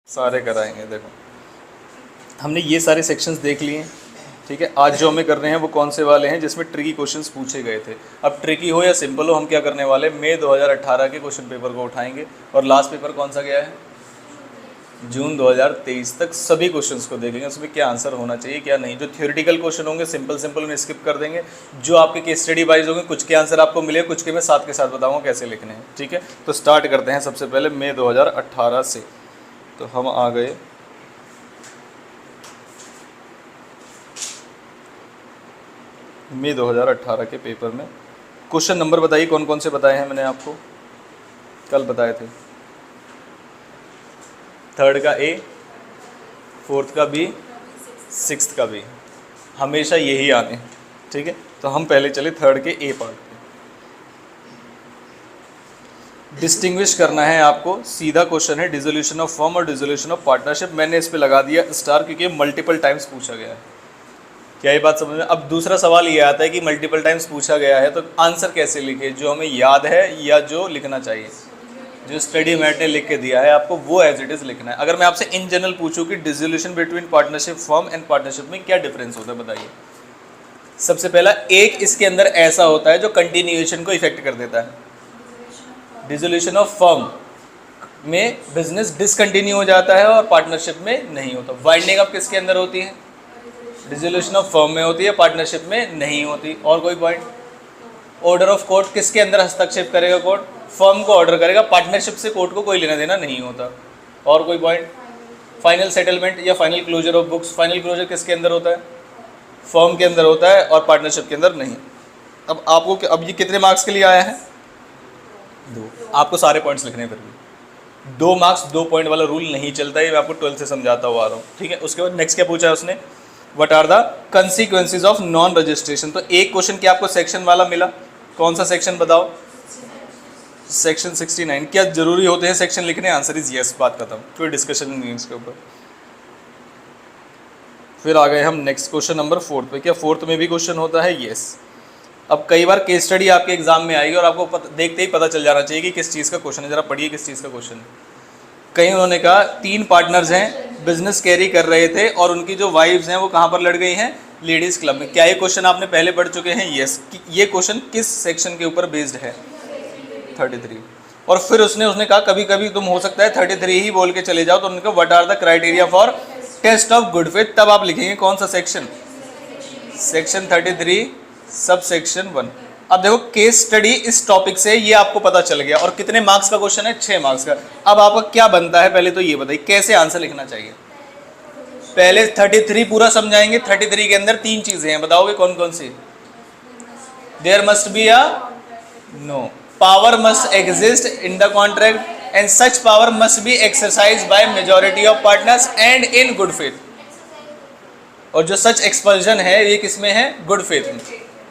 सारे कराएंगे। देखो हमने ये सारे सेक्शंस देख लिए हैं, ठीक है। आज जो हमें कर रहे हैं वो कौन से वाले हैं जिसमें ट्रिकी क्वेश्चंस पूछे गए थे। अब ट्रिकी हो या सिंपल हो, हम क्या करने वाले, मई 2018 के क्वेश्चन पेपर को उठाएंगे और लास्ट पेपर कौन सा गया है, जून 2023 तक सभी क्वेश्चंस को देखेंगे, उसमें क्या आंसर होना चाहिए क्या नहीं। जो थ्योरेटिकल क्वेश्चन होंगे सिंपल सिंपल उन्हें स्किप कर देंगे। जो आपके केस स्टडी वाइज होंगे, कुछ के आंसर आपको मिले, कुछ के मैं साथ के साथ बताऊंगा कैसे लिखने हैं, ठीक है। तो स्टार्ट करते हैं सबसे पहले मई 2018 से। तो हम आ गए मई 2018 के पेपर में। क्वेश्चन नंबर बताइए कौन कौन से बताए हैं, मैंने आपको कल बताए थे। थर्ड का ए, फोर्थ का बी, सिक्स्थ का बी, हमेशा यही आने हैं, ठीक है। तो हम पहले चले थर्ड के ए पार्ट पे। डिस्टिंग्विश करना है आपको, सीधा क्वेश्चन है डिसोल्यूशन ऑफ फर्म और डिसोल्यूशन ऑफ पार्टनरशिप। मैंने इस पे लगा दिया स्टार क्योंकि मल्टीपल टाइम्स पूछा गया है। क्या ये बात समझ में? अब दूसरा सवाल ये आता है कि मल्टीपल टाइम्स पूछा गया है तो आंसर कैसे लिखे, जो हमें याद है या जो लिखना चाहिए, जो स्टडी मैट ने लिख के दिया है आपको वो एज इट इज़ लिखना है। अगर मैं आपसे इन जनरल पूछूं कि dissolution between partnership firm and partnership में क्या डिफरेंस होता है बताइए। सबसे पहला, एक इसके अंदर ऐसा होता है जो कंटिन्यूएशन को इफेक्ट कर देता है। डिसोल्यूशन ऑफ फर्म में बिजनेस डिसकंटिन्यू हो जाता है और पार्टनरशिप में नहीं होता। वाइंडिंग अप किसके अंदर होती है, डिसोल्यूशन ऑफ फर्म में होती है, पार्टनरशिप में नहीं होती। और कोई पॉइंट, ऑर्डर ऑफ कोर्ट किसके अंदर हस्तक्षेप करेगा, कोर्ट फर्म को ऑर्डर करेगा, पार्टनरशिप से कोर्ट को कोई लेना देना नहीं होता। और कोई पॉइंट, फाइनल सेटलमेंट या final closure of books, final closure किसके अंदर होता है, फर्म के अंदर होता है और पार्टनरशिप के अंदर नहीं। अब आपको अब ये कितने मार्क्स के लिए आया है, 2। आपको सारे पॉइंट्स लिखने हैं, फिर भी 2 मार्क्स 2 पॉइंट वाला रूल नहीं चलता है, मैं आपको 12th से समझाता हुआ आ रहा हूँ, ठीक है। उसके बाद नेक्स्ट क्या पूछा है उसने, what are the consequences of non registration. तो एक क्वेश्चन क्या आपको सेक्शन वाला मिला, कौन सा सेक्शन बताओ, सेक्शन 69। क्या जरूरी होते हैं सेक्शन लिखने, आंसर इज यस, बात खत्म, कोई डिस्कशन नहीं है इसके ऊपर। फिर आ गए हम नेक्स्ट क्वेश्चन नंबर 4 पे। क्या 4th में भी क्वेश्चन होता है, यस। अब कई बार केस स्टडी आपके एग्जाम में आएगी और आपको देखते ही पता चल जाना चाहिए कि किस चीज़ का क्वेश्चन है। जरा पढ़िए किस चीज़ का क्वेश्चन है। कहीं उन्होंने कहा 3 पार्टनर्स हैं, बिजनेस कैरी कर रहे थे और उनकी जो वाइफ्स हैं वो कहाँ पर लड़ गई हैं, लेडीज़ क्लब में। क्या ये क्वेश्चन आपने पहले पढ़ चुके हैं, यस। ये क्वेश्चन किस सेक्शन के ऊपर बेस्ड है, 33। और फिर उसने कहा कभी कभी तुम हो सकता है 33 ही बोल के चले जाओ, तो उन्होंने कहा what are the criteria for test of good faith. तब आप लिखेंगे कौन सा सेक्शन, सेक्शन 33 सब सेक्शन 1। अब देखो केस स्टडी इस टॉपिक से ये आपको पता चल गया। और कितने मार्क्स का क्वेश्चन है, 6 मार्क्स का। अब आपका क्या बनता है, पहले तो ये बताइए कैसे आंसर लिखना चाहिए। पहले 33 पूरा समझाएंगे। 33 के अंदर 3 चीजें हैं, बताओगे कौन कौन सी। There must be a no, power must exist in the contract and such power must be exercise by majority of partners and in good faith. और जो सच एक्सपल्जन है ये किसमें है, गुड फेथ में।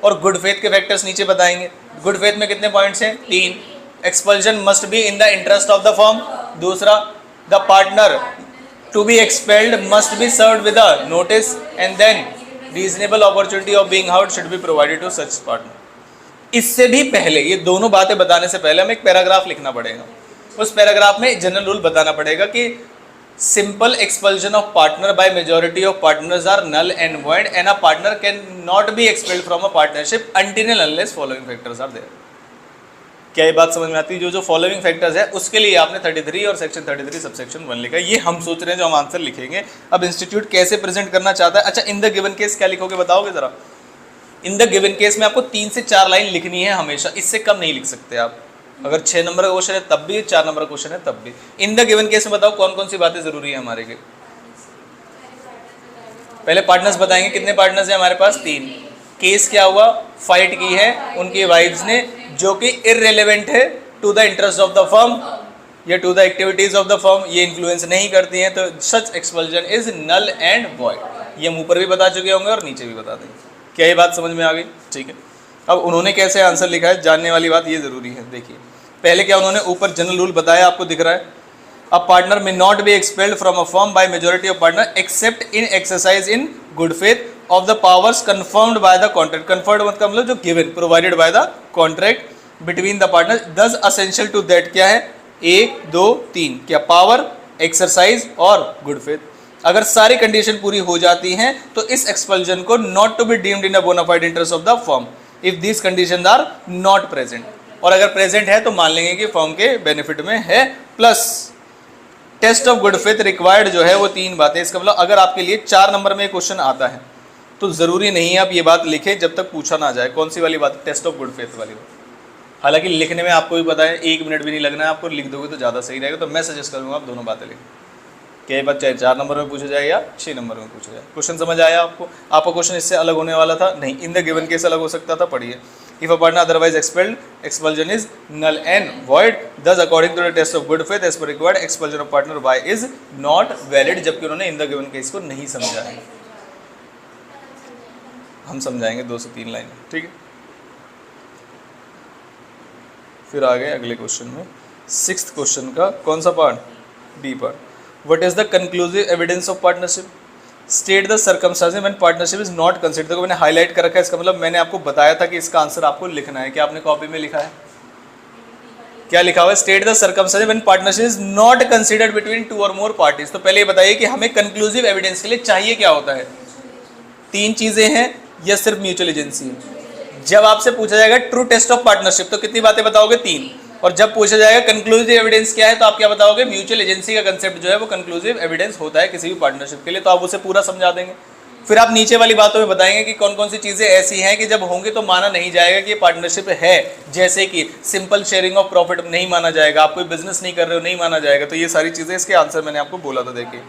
और गुड फेथ के फैक्टर्स नीचे बताएंगे। गुड फेथ में कितने पॉइंट्स हैं, 3। Expulsion must be in the interest of the firm. दूसरा, the partner to be expelled must be served with a notice and then reasonable opportunity of being heard should be provided to such partner. इससे भी पहले, ये दोनों बातें बताने से पहले हमें एक पैराग्राफ लिखना पड़ेगा। उस पैराग्राफ में जनरल रूल बताना पड़ेगा कि simple expulsion of partner by majority of partners are null and void and a partner can not be expelled from a partnership until and unless following factors are there। क्या ये बात समझ में आती है? जो फॉलोइंग फैक्टर्स है उसके लिए आपने 33 और सेक्शन 33 सबसेक्शन 1 लिखा है। ये हम सोच रहे हैं जो हम आंसर लिखेंगे। अब इंस्टीट्यूट कैसे प्रेजेंट करना चाहता है। अच्छा, इन द गिवन केस क्या लिखोगे बताओगे जरा। इन द गिवन केस में आपको 3 से 4 लाइन लिखनी है हमेशा, इससे कम नहीं लिख सकते आप। अगर 6 नंबर का क्वेश्चन है तब भी, 4 नंबर का क्वेश्चन है तब भी। इन द गिवन केस में बताओ कौन कौन सी बातें जरूरी है हमारे के। पहले पार्टनर्स बताएंगे, कितने पार्टनर्स हैं हमारे पास, 3। केस क्या हुआ, फाइट की है उनकी वाइफ्स ने, जो कि इररिलेवेंट है to the interest of the firm या to the activities of the firm, ये इन्फ्लुएंस नहीं करती हैं। तो such expulsion is null and void. ये हम ऊपर भी बता चुके होंगे और नीचे भी बता देंगे। क्या ये बात समझ में आ गई? ठीक है। अब उन्होंने कैसे आंसर लिखा है जानने वाली बात ये जरूरी है। देखिए पहले क्या उन्होंने ऊपर जनरल रूल बताया, आपको दिख रहा है। अ पार्टनर में not be expelled from a firm by majority of partner accept in exercise in good faith of the powers confirmed bye the contract. Confirmed मतलब जो given, provided by the contract between the partner. दस essential to that क्या है, 1 2 3। क्या power exercise और good faith. अगर सारी condition पूरी हो जाती हैं तो इस एक्सपल्जन को not to be deemed in a bonafide interest of the firm if these condition are not present. और अगर प्रेजेंट है तो मान लेंगे कि फर्म के बेनिफिट में है। Plus test of good faith required जो है वो 3 बातें। इसका मतलब अगर आपके लिए 4 नंबर में क्वेश्चन आता है तो जरूरी नहीं है आप ये बात लिखें जब तक पूछा ना जाए। कौन सी वाली बात? टेस्ट ऑफ गुड फेथ वाली बात। हालांकि लिखने में आपको भी पता है 1 मिनट भी नहीं लगना है आपको, लिख दोगे तो ज़्यादा सही रहेगा। तो मैं सजेस्ट करूँगा आप दोनों बातें लिखें। क्या बात चाहे 4 नंबर में पूछा जाए या 6 नंबर में पूछा जाए। क्वेश्चन समझ आया आपको? आपका क्वेश्चन इससे अलग होने वाला था नहीं, इन द गिवन केस अलग हो सकता था। पढ़िए, if a partner otherwise expelled expulsion is null and void thus according to the test of good faith as per required expulsion of partner Y is not valid. जबकि उन्होंने in the given case को नहीं समझा है। हम समझाएंगे 2 से 3 line, ठीक है। फिर आ गए अगले क्वेश्चन में, 6th क्वेश्चन का कौन सा part? D part. What is the conclusive evidence of partnership? State the circumstances when partnership is not considered। देखो मैंने हाईलाइट कर रखा है, इसका मतलब मैंने आपको बताया था कि इसका आंसर आपको लिखना है। क्या आपने कॉपी में लिखा है? क्या लिखा हुआ है? State the circumstances when partnership is not considered between 2 or more parties। तो पहले ये बताइए कि हमें कंक्लूसिव एविडेंस के लिए चाहिए क्या होता है? 3 चीजें हैं या सिर्फ म्यूचुअल एजेंसी है? जब आपसे पूछा जाएगा ट्रू टेस्ट ऑफ पार्टनरशिप तो कितनी बातें बताओगे? 3। और जब पूछा जाएगा कंक्लूसिव एविडेंस क्या है तो आप क्या बताओगे? म्यूचुअल एजेंसी का कंसेप्ट जो है वो कंक्लूसिव एविडेंस होता है किसी भी पार्टनरशिप के लिए। तो आप उसे पूरा समझा देंगे। फिर आप नीचे वाली बातों में बताएंगे कि कौन कौन सी चीजें ऐसी हैं कि जब होंगे तो माना नहीं जाएगा कि ये पार्टनरशिप है। जैसे कि सिंपल शेयरिंग ऑफ प्रॉफिट नहीं माना जाएगा, आप कोई बिजनेस नहीं कर रहे हो नहीं माना जाएगा। तो ये सारी चीजें, इसके आंसर मैंने आपको बोला था। देखिए,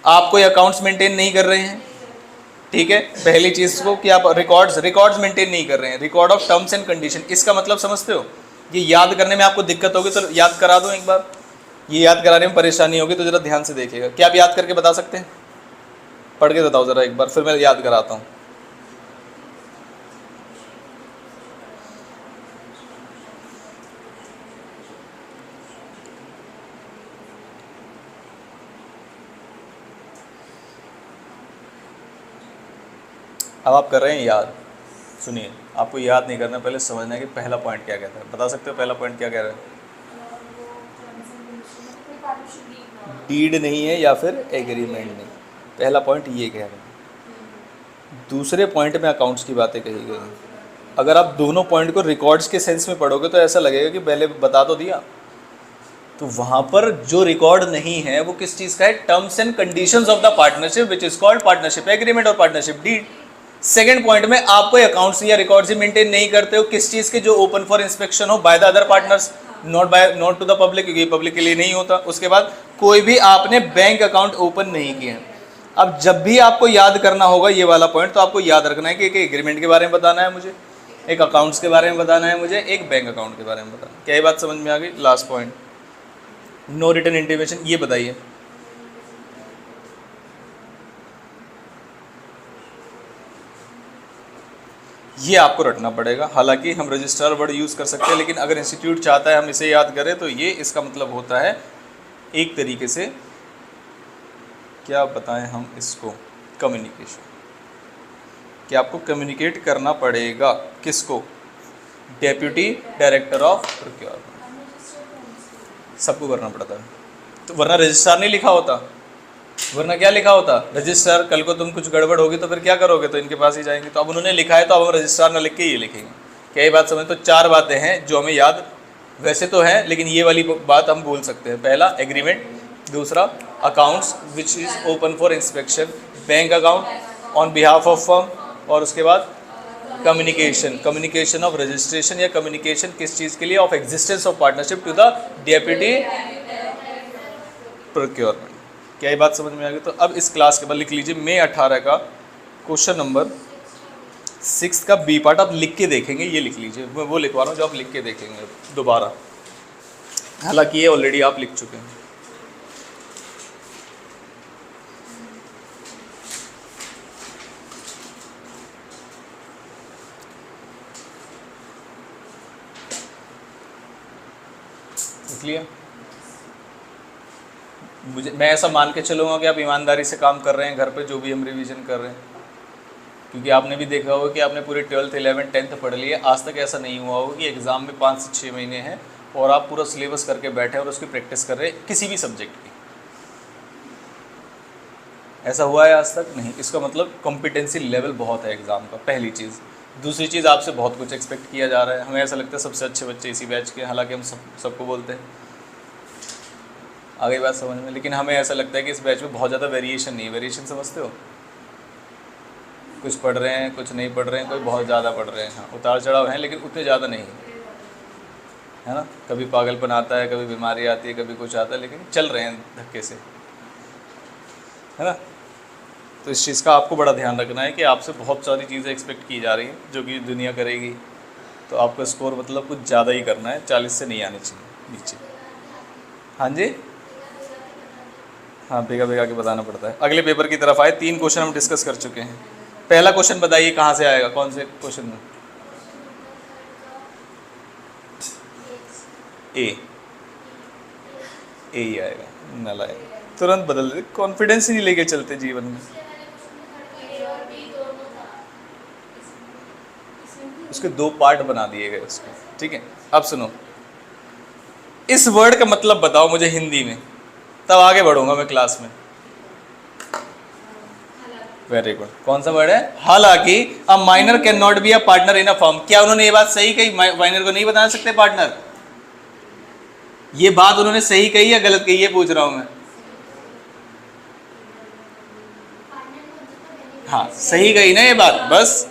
आप कोई अकाउंट्स मेंटेन नहीं कर रहे हैं, ठीक है। पहली चीज को कि आप रिकॉर्ड्स मेंटेन नहीं कर रहे हैं, record of terms and condition. इसका मतलब समझते हो? ये याद करने में आपको दिक्कत होगी तो याद करा दूं एक बार। ये याद कराने में परेशानी होगी तो जरा ध्यान से देखिएगा। क्या आप याद करके बता सकते हैं? पढ़ के बताओ जरा एक बार, फिर मैं याद कराता हूं। अब आप कर रहे हैं याद। सुनिए, आपको याद नहीं करना, पहले समझना है कि पहला पॉइंट क्या कहता है। बता सकते हो पहला पॉइंट क्या कह रहा है? डीड नहीं है या फिर एग्रीमेंट नहीं। पहला पॉइंट ये कह रहे हैं। दूसरे पॉइंट में अकाउंट्स की बातें कही गई हैं। अगर आप दोनों पॉइंट को रिकॉर्ड्स के सेंस में पढ़ोगे तो ऐसा लगेगा कि पहले बता तो दिया। तो वहाँ पर जो रिकॉर्ड नहीं है वो किस चीज़ का है? Terms and conditions of the partnership which is called partnership agreement और पार्टनरशिप डीड। सेकंड पॉइंट में आप कोई अकाउंट्स या रिकॉर्ड्स मेंटेन नहीं करते हो, किस चीज़ के? जो ओपन फॉर इंस्पेक्शन हो by the other partners, not to the public, क्योंकि पब्लिक के लिए नहीं होता। उसके बाद कोई भी आपने बैंक अकाउंट ओपन नहीं किए हैं। अब जब भी आपको याद करना होगा ये वाला पॉइंट तो आपको याद रखना है कि एक एग्रीमेंट के बारे में बताना है मुझे, एक अकाउंट्स के बारे में बताना है मुझे, एक बैंक अकाउंट के बारे में बताना। क्या ये बात समझ में आ गई? Last point, no return intimation. ये बताइए, ये आपको रटना पड़ेगा। हालांकि हम रजिस्ट्रार वर्ड यूज़ कर सकते हैं, लेकिन अगर इंस्टीट्यूट चाहता है हम इसे याद करें तो ये इसका मतलब होता है एक तरीके से, क्या बताएं हम इसको, कम्युनिकेशन। कि आपको कम्युनिकेट करना पड़ेगा किसको? Deputy director of procurement. सबको करना पड़ता है। तो वरना रजिस्ट्रार नहीं लिखा होता, वरना क्या लिखा होता? रजिस्ट्रार। कल को तुम कुछ गड़बड़ होगी तो फिर क्या करोगे? तो इनके पास ही जाएंगे। तो अब उन्होंने लिखा है तो अब हम रजिस्ट्रार ना लिख के ये लिखेंगे। क्या ये बात समझ? तो 4 बातें हैं जो हमें याद वैसे तो है, लेकिन ये वाली बात हम बोल सकते हैं। पहला एग्रीमेंट, दूसरा accounts which is open for inspection, bank account on behalf of firm, और उसके बाद कम्युनिकेशन ऑफ रजिस्ट्रेशन या कम्युनिकेशन किस चीज़ के लिए? Of existence of partnership to the deputy procurement. क्या ये बात समझ में आ गई? तो अब इस क्लास के बाद लिख लीजिए मई 18 का क्वेश्चन नंबर 6 का बी पार्ट आप लिख के देखेंगे। ये लिख लीजिए, मैं वो लिखवा रहा हूँ जो आप लिख के देखेंगे दोबारा। हालांकि ये ऑलरेडी आप लिख चुके हैं। लिख लिया? मैं ऐसा मान के चलूँगा कि आप ईमानदारी से काम कर रहे हैं घर पे, जो भी हम रिवीजन कर रहे हैं। क्योंकि आपने भी देखा होगा कि आपने पूरे 12th 11th 10th पढ़ लिए। आज तक ऐसा नहीं हुआ होगा कि एग्ज़ाम में 5 से 6 महीने हैं और आप पूरा सिलेबस करके बैठे और उसकी प्रैक्टिस कर रहे हैं किसी भी सब्जेक्ट की। ऐसा हुआ है आज तक? नहीं। इसका मतलब कॉम्पिटेंसी लेवल बहुत है एग्ज़ाम का, पहली चीज़। दूसरी चीज़, आपसे बहुत कुछ एक्सपेक्ट किया जा रहा है। हमें ऐसा लगता है सबसे अच्छे बच्चे इसी बैच के, हालांकि हम सबको बोलते हैं, आ गई बात समझ में। लेकिन हमें ऐसा लगता है कि इस बैच में बहुत ज़्यादा वेरिएशन नहीं है। वेरिएशन समझते हो? कुछ पढ़ रहे हैं, कुछ नहीं पढ़ रहे हैं, कोई बहुत ज़्यादा पढ़ रहे हैं। हाँ, उतार चढ़ाव हैं, लेकिन उतने ज़्यादा नहीं है ना। कभी पागलपन आता है, कभी बीमारी आती है, कभी कुछ आता है, लेकिन चल रहे हैं धक्के से, है ना। तो इस चीज़ का आपको बड़ा ध्यान रखना है कि आपसे बहुत सारी चीज़ें एक्सपेक्ट की जा रही हैं जो कि दुनिया करेगी। तो आपका स्कोर मतलब कुछ ज़्यादा ही करना है, 40 से नहीं आनी चाहिए नीचे। हाँ जी, हाँ, बेगा बेगा के बताना पड़ता है। अगले पेपर की तरफ आए। 3 क्वेश्चन हम डिस्कस कर चुके हैं। पहला क्वेश्चन बताइए कहाँ से आएगा, कौन से क्वेश्चन में? ए ही आएगा, नल आएगा। तुरंत बदल दे, कॉन्फिडेंस ही नहीं लेके चलते जीवन में। उसके 2 पार्ट बना दिए गए उसको, ठीक है। अब सुनो, इस वर्ड का मतलब बताओ मुझे हिंदी में, तब आगे बढ़ूंगा मैं क्लास में। Very good. कौन सा वर्ड है? हालांकि। A minor can not be a partner in a firm. क्या उन्होंने ये बात सही कही? माइनर को नहीं बना सकते पार्टनर? ये बात उन्होंने सही कही या गलत कही, ये पूछ रहा हूं मैं। हाँ, सही कही ना ये बात, बस।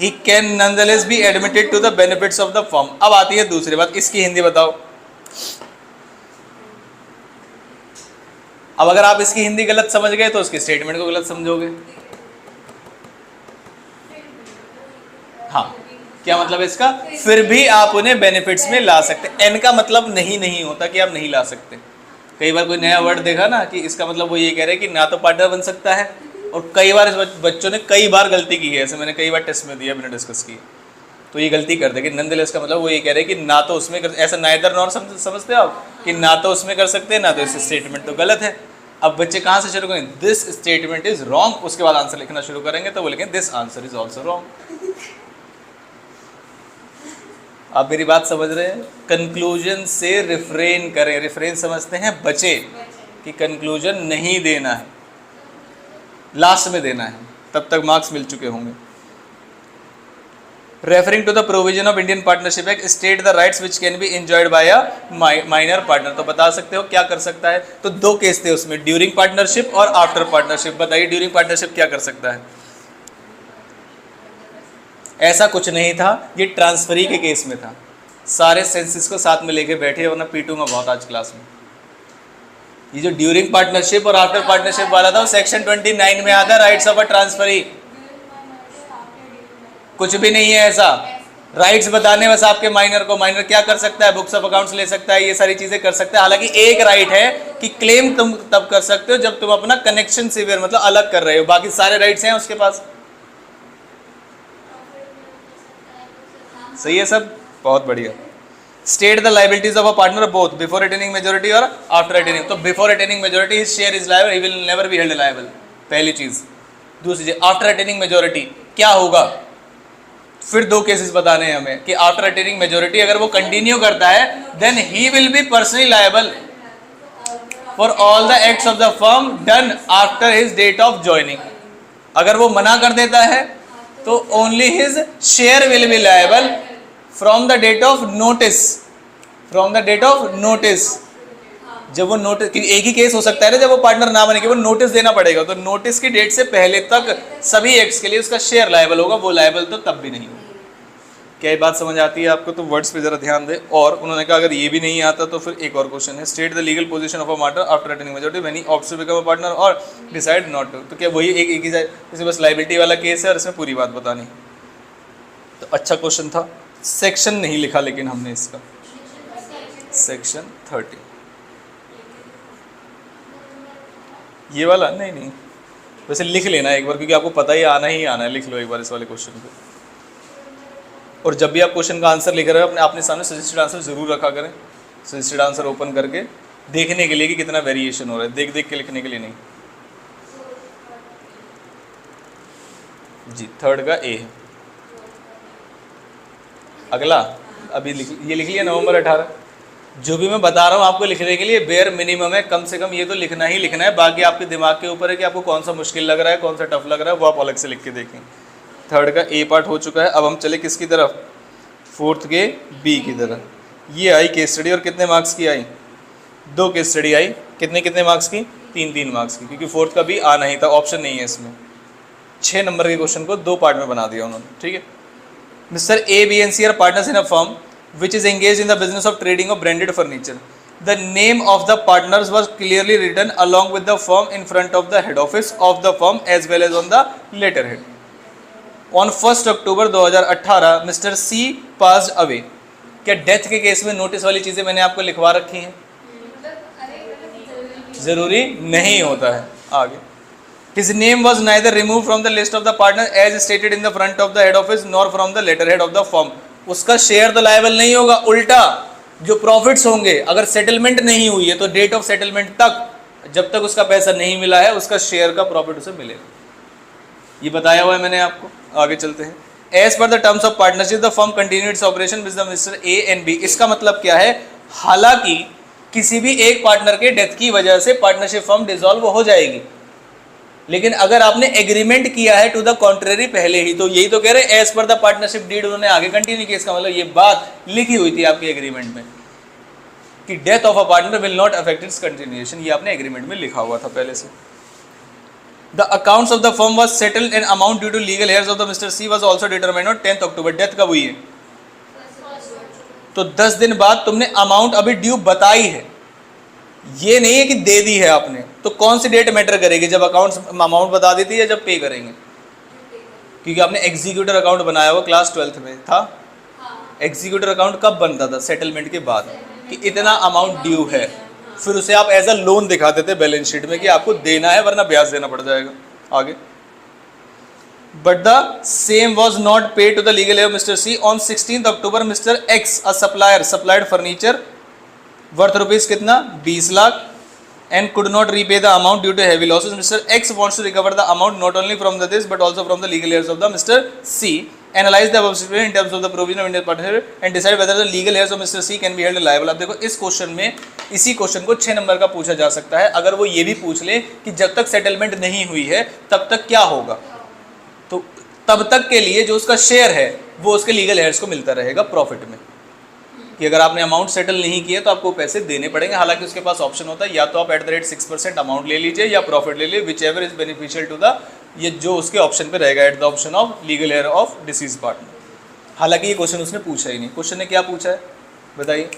He can nonetheless be admitted to the benefits of the firm. अब आती है दूसरी बात, इसकी हिंदी बताओ। अब अगर आप इसकी हिंदी गलत समझ गए तो उसके स्टेटमेंट को गलत समझोगे। हाँ, क्या मतलब है इसका? फिर भी आप उन्हें बेनिफिट्स में ला सकते। एन का मतलब नहीं होता कि आप नहीं ला सकते। कई बार कोई नया वर्ड देखा ना कि इसका मतलब वो ये कह रहे हैं कि ना तो पार्टनर बन सकता है, और कई बार इस बच्चों ने कई बार गलती की है, ऐसे मैंने कई बार टेस्ट में दिया, मैंने डिस्कस की, तो ये गलती कर दे कि नंदलेस का मतलब वो ये कह रहे हैं कि ना तो उसमें ऐसा नाइदर नॉर समझते हो आप, कि ना तो उसमें कर सकते हैं ना तो इस स्टेटमेंट तो गलत है। अब बच्चे कहाँ से शुरू करेंगे? दिस स्टेटमेंट इज रॉन्ग, उसके बाद आंसर लिखना शुरू करेंगे तो वो लिखेंगे this answer is also wrong. आप मेरी बात समझ रहे हैं? कंक्लूजन से रिफ्रेन करें। रिफ्रेन समझते हैं? बचे, कि कंक्लूजन नहीं देना है, लास्ट में देना है, तब तक मार्क्स मिल चुके होंगे। Referring to the provision of Indian partnership act state the rights which can be enjoyed by a minor partner. तो बता सकते हो क्या कर सकता है? तो 2 केस थे उसमें, ड्यूरिंग पार्टनरशिप और आफ्टर पार्टनरशिप। बताइए ड्यूरिंग पार्टनरशिप क्या कर सकता है? ऐसा कुछ नहीं था, ये ट्रांसफरी के केस में था। सारे सेंसेस को साथ में लेके बैठे, वरना पीटूंगा बहुत आज क्लास में। ये जो ड्यूरिंग पार्टनरशिप और आफ्टर पार्टनरशिप वाला था, वो सेक्शन 29 में आता है, राइट्स ऑफ अ ट्रांसफरी। कुछ भी नहीं है ऐसा। राइट्स बताने बस आपके माइनर को। माइनर क्या कर सकता है? बुक्स ऑफ अकाउंट्स ले सकता है, ये सारी चीजें कर सकता है। हालांकि एक राइट है कि क्लेम तुम तब कर सकते हो जब तुम अपना कनेक्शन सिवियर मतलब अलग कर रहे हो, बाकी सारे राइट्स हैं उसके पास। सही है सब? बहुत बढ़िया। State the liabilities of a partner both before attaining majority और आफ्टर अटेनिंग। तो before attaining majority his share is liable, he will never be held liable, पहली चीज। दूसरी चीज, आफ्टर अटेनिंग मेजोरिटी क्या होगा? फिर 2 केसेस बताने हैं हमें कि आफ्टर अटेनिंग मेजोरिटी अगर वो कंटिन्यू करता है, then he will be personally liable for all the acts of the firm done after his date of joining. अगर वो मना कर देता है तो only his share will be liable from the date of notice. From the date of notice, जब वो notice, एक ही केस हो सकता है ना जब वो पार्टनर ना बने, कि वो नोटिस देना पड़ेगा, तो नोटिस की डेट से पहले तक सभी एक्ट्स के लिए उसका शेयर लायबल होगा, वो लायबल तो तब भी नहीं होगा। क्या ये बात समझ आती है आपको? तो वर्ड्स पे जरा ध्यान दें। और उन्होंने कहा अगर ये भी नहीं आता तो फिर एक और क्वेश्चन है, state the legal position of a partner after attaining majority when he opts to become a partner और डिसाइड नॉट टू। तो क्या वही एक ही जैसे बस लायबिलिटी वाला केस है और इसमें पूरी बात बतानी। तो अच्छा क्वेश्चन था। सेक्शन नहीं लिखा लेकिन हमने इसका, सेक्शन 30 ये वाला नहीं, वैसे लिख लेना एक बार, क्योंकि आपको पता ही आना है, लिख लो एक बार इस वाले क्वेश्चन को। और जब भी आप क्वेश्चन का आंसर लिख रहे हो अपने सामने सजेस्टेड आंसर जरूर रखा करें। सजेस्टेड आंसर ओपन करके देखने के लिए कि कितना वेरिएशन हो रहा है, देख देख के लिखने के लिए नहीं। जी, 3rd का ए है। अगला अभी ये लिख लिया, नवंबर 18। जो भी मैं बता रहा हूँ आपको लिखने के लिए बेयर मिनिमम है, कम से कम ये तो लिखना ही लिखना है, बाकी आपके दिमाग के ऊपर है कि आपको कौन सा मुश्किल लग रहा है, कौन सा टफ लग रहा है, वो आप अलग से लिख के देखें। थर्ड का ए पार्ट हो चुका है, अब हम चले किसकी तरफ, फोर्थ के बी की तरफ। ये आई केस स्टडी और कितने मार्क्स की आई, 2 केस स्टडी आई, कितने कितने मार्क्स की, 3-3 मार्क्स की, क्योंकि फोर्थ का बी आ नहीं था, ऑप्शन नहीं है इसमें। 6 नंबर के क्वेश्चन को 2 पार्ट में बना दिया उन्होंने, ठीक है। Mister A, B and C are partners in a firm which is engaged in the business of trading of branded furniture. The name of the partners was clearly written along with the firm in front of the head office of the firm as well as on the letterhead. On 1st October 2018 Mr. C passed away. क्या death के case में notice वाली चीज़ें मैंने आपको लिखवा रखी हैं? ज़रूरी नहीं होता है। आगे, His name was neither removed from the list of the partners as stated in the front of the head office nor from the letterhead of the firm. उसका शेयर तो लायबल नहीं होगा, उल्टा जो प्रॉफिट्स होंगे अगर सेटलमेंट नहीं हुई है तो डेट ऑफ सेटलमेंट तक, जब तक उसका पैसा नहीं मिला है उसका शेयर का प्रॉफिट उसे मिलेगा, ये बताया हुआ है मैंने आपको। आगे चलते हैं। As per the terms of partnership the firm continue its operation with the mister A and B. इसका मतलब क्या है, हालांकि किसी भी एक पार्टनर के डेथ की वजह से पार्टनरशिप फर्म डिसॉल्व हो जाएगी, लेकिन अगर आपने एग्रीमेंट किया है टू द कॉन्ट्रेरी पहले ही, तो यही तो कह रहे हैं as per the partnership deed, उन्होंने आगे कंटिन्यू किया। इसका मतलब ये बात लिखी हुई थी आपके एग्रीमेंट में कि death of a partner will not affect its continuation, ये आपने एग्रीमेंट में लिखा हुआ था पहले से। The accounts of the firm was settled and amount due to legal heirs of the mister C was also determined on 10th October. Death कब हुई है, तो 10 दिन बाद तुमने अमाउंट अभी ड्यू बताई है, ये नहीं है कि दे दी है आपने। तो कौन सी डेट मैटर करेगी, जब अकाउंट्स अमाउंट बता देती है, जब पे करेंगे, क्योंकि आपने एग्जीक्यूटर अकाउंट बनाया हुआ क्लास 12th में था। एग्जीक्यूटर अकाउंट कब बनता था, सेटलमेंट के बाद, कि इतना अमाउंट ड्यू है, फिर उसे आप एज अ लोन दिखाते थे बैलेंस शीट में कि आपको देना है वरना ब्याज देना पड़ जाएगा। आगे, but the same was not paid to the legal heir mister C on 16th October. Mister X a supplier supplied furniture worth rupees कितना, 20 lakh, and could not repay the amount due to heavy losses. Mr. X wants to recover the amount not only from the this but also from the legal heirs of the Mr. C. Analyze the above situation in terms of the provision of Indian partnership and decide whether the legal heirs of Mr. C can be held liable. अब देखो इस question में, इसी question को 6 number का पूछा जा सकता है। अगर वो ये भी पूछ ले कि जब तक सेटलमेंट नहीं हुई है तब तक क्या होगा, तो तब तक के लिए जो उसका शेयर है वो उसके लीगल हेयर्स को मिलता रहेगा प्रॉफिट में, कि अगर आपने अमाउंट सेटल नहीं किया तो आपको पैसे देने पड़ेंगे। हालांकि उसके पास ऑप्शन होता है, या तो आप एट द रेट 6% अमाउंट ले लीजिए या प्रॉफिट ले लीजिए, whichever is beneficial to the, ये जो उसके ऑप्शन पे रहेगा, at the option of legal heir of deceased partner. हालांकि ये क्वेश्चन उसने पूछा ही नहीं। क्वेश्चन ने क्या पूछा है बताइए,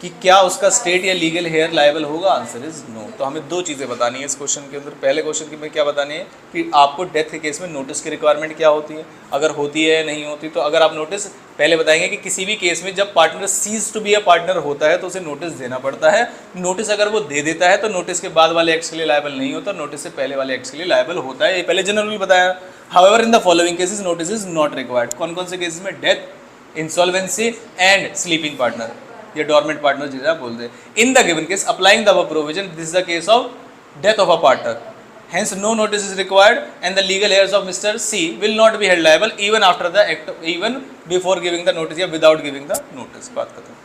कि क्या उसका स्टेट या लीगल हेयर लायबल होगा, आंसर इज नो। तो हमें 2 चीज़ें बतानी है इस क्वेश्चन के अंदर। पहले क्वेश्चन की में क्या बतानी है कि आपको डेथ के केस में नोटिस की रिक्वायरमेंट क्या होती है, अगर होती है या नहीं होती। तो अगर आप नोटिस पहले बताएंगे कि किसी भी केस में जब partner ceases to be a partner होता है तो उसे नोटिस देना पड़ता है। नोटिस अगर वो दे देता है तो नोटिस के बाद वाले एक्ट्स के लिए लायबल नहीं होता, नोटिस से पहले वाले एक्ट्स के लिए लायबल होता है। ये पहले जनरल बताया। However in the following cases notice is not required. कौन कौन से केसेस में, death, insolvency and sleeping partner या डॉर्मेंट पार्टनर जिसे आप बोलते हैं। In the given case applying the provision, this is the case of death of a partner, hence no notice is required and the legal heirs of Mr. C will not be held liable even after the act, even before giving the notice या without giving the notice। बात खत्म।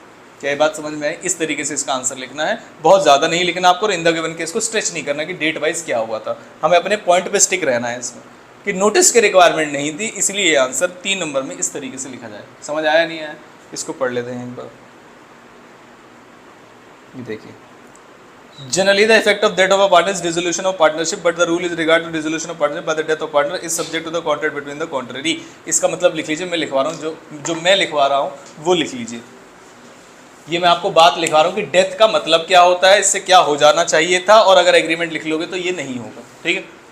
क्या ये बात समझ में आई? इस तरीके से इसका आंसर लिखना है, बहुत ज़्यादा नहीं लिखना आपको, इन द गिवन केस को स्ट्रेच नहीं करना कि डेट वाइज क्या हुआ था। हमें अपने पॉइंट पे स्टिक रहना है इसमें कि नोटिस की रिक्वायरमेंट नहीं थी, इसलिए ये आंसर 3 नंबर में इस तरीके से लिखा जाए। समझ आया नहीं आया? इसको पढ़ लेते हैं एक बार। ये देखिए, generally the effect of death of a partner is dissolution of partnership, but the rule is regard to dissolution of partnership by the death of partner is subject to the contract between the contrary। इसका मतलब लिख लीजिए, मैं लिखवा रहा हूँ, जो मैं लिखवा रहा हूँ वो लिख लीजिए। ये मैं आपको बात लिखवा रहा हूँ कि डेथ का मतलब क्या होता है, इससे क्या हो जाना चाहिए था, और अगर एग्रीमेंट लिख लोगे तो ये नहीं होगा। ठीक है,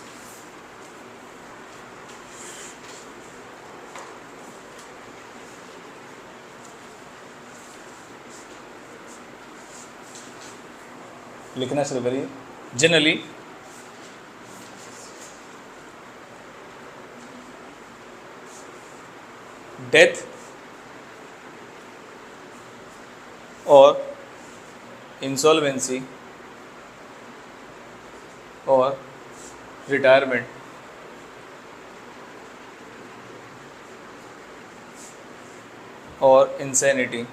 लिखना शुरू करिए। जनरली डेथ और इंसॉल्वेंसी और रिटायरमेंट और इंसैनिटी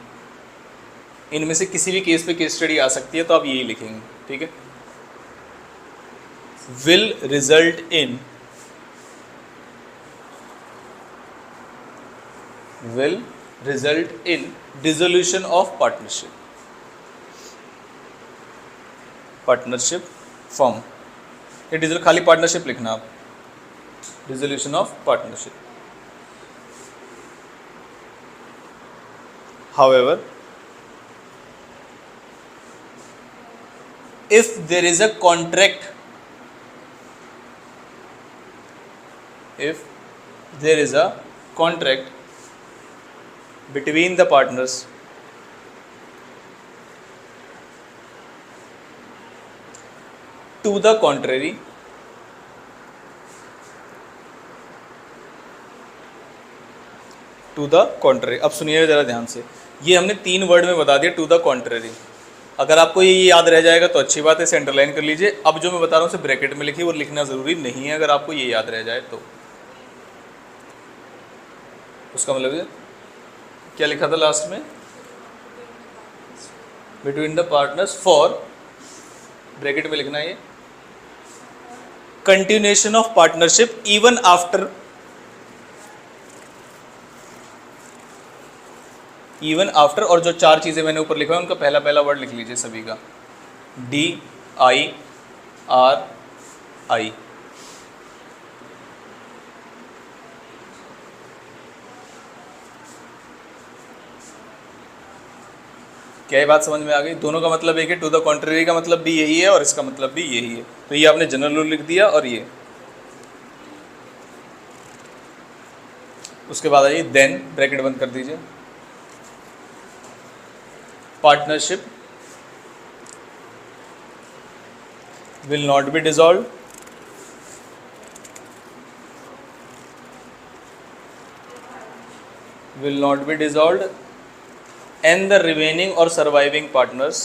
इनमें से किसी भी केस पे केस स्टडी आ सकती है, तो आप यही लिखेंगे, ठीक है। Will result in, will result in dissolution of partnership firm, ये डिजल खाली पार्टनरशिप लिखना आप, dissolution of partnership. however if there is a contract, if there is a contract between the partners to the contrary, to the contrary. अब सुनिए ज़रा ध्यान से, ये हमने 3 वर्ड में बता दिया, टू द कॉन्ट्ररी। अगर आपको ये याद रह जाएगा तो अच्छी बात है, इसे अंडरलाइन कर लीजिए। अब जो मैं बता रहा हूँ उसे ब्रैकेट में लिखिए, और लिखना ज़रूरी नहीं है अगर आपको ये याद रह जाए तो। उसका मतलब क्या लिखा था लास्ट में, between the partners for, bracket में लिखना है ये, continuation of partnership even after, even after, और जो 4 चीज़ें मैंने ऊपर लिखा है उनका पहला पहला वर्ड लिख लीजिए सभी का, DIRI। क्या ये बात समझ में आ गई? दोनों का मतलब एक है, टू द कॉन्ट्ररी का मतलब भी यही है और इसका मतलब भी यही है। तो ये आपने जनरल रूल लिख दिया, और ये उसके बाद आइए देन, ब्रैकेट बंद कर दीजिए, partnership will not be dissolved, will not be dissolved, and the remaining or surviving partners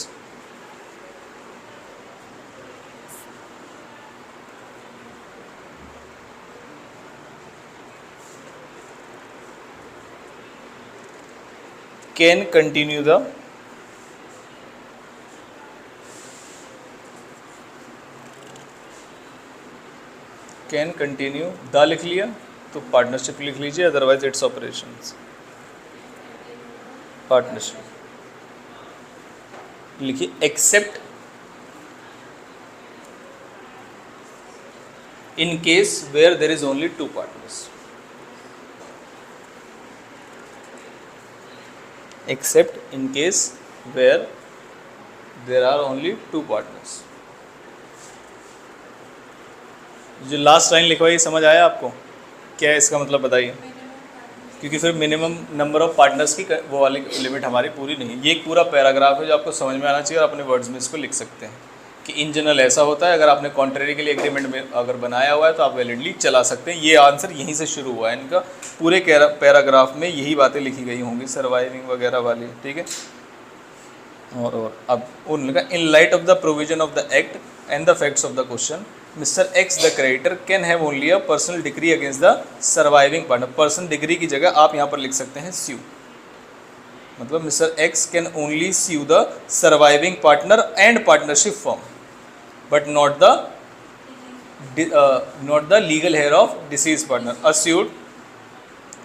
can continue the can continue, the लिख लिया तो पार्टनरशिप लिख लीजिए, अदरवाइज इट्स ऑपरेशंस, पार्टनरशिप लिखिए, except in case where there is only 2 partners, except in case where there are only 2 partners. जो last line लिखवाई समझ आया आपको? क्या है इसका मतलब बताइए, क्योंकि फिर मिनिमम नंबर ऑफ पार्टनर्स की वो वाली लिमिट हमारी पूरी नहीं है। ये एक पूरा पैराग्राफ है जो आपको समझ में आना चाहिए, और अपने वर्ड्स में इसको लिख सकते हैं कि इन जनरल ऐसा होता है। अगर आपने कॉन्ट्ररी के लिए एग्रीमेंट में अगर बनाया हुआ है तो आप वैलिडली चला सकते हैं। ये आंसर यहीं से शुरू हुआ है इनका, पूरे पैराग्राफ में यही बातें लिखी गई होंगी, सर्वाइविंग वगैरह वाली, ठीक है। और अब उनका, in light of the provision of the act and the facts of the question, mister x the creditor can have only a personal degree against the surviving partner. Personal degree की जगह आप यहाँ पर लिख सकते हैं स्यू, मतलब mister X can only sue the surviving partner and partnership firm, but not the legal heir of deceased partner. A suit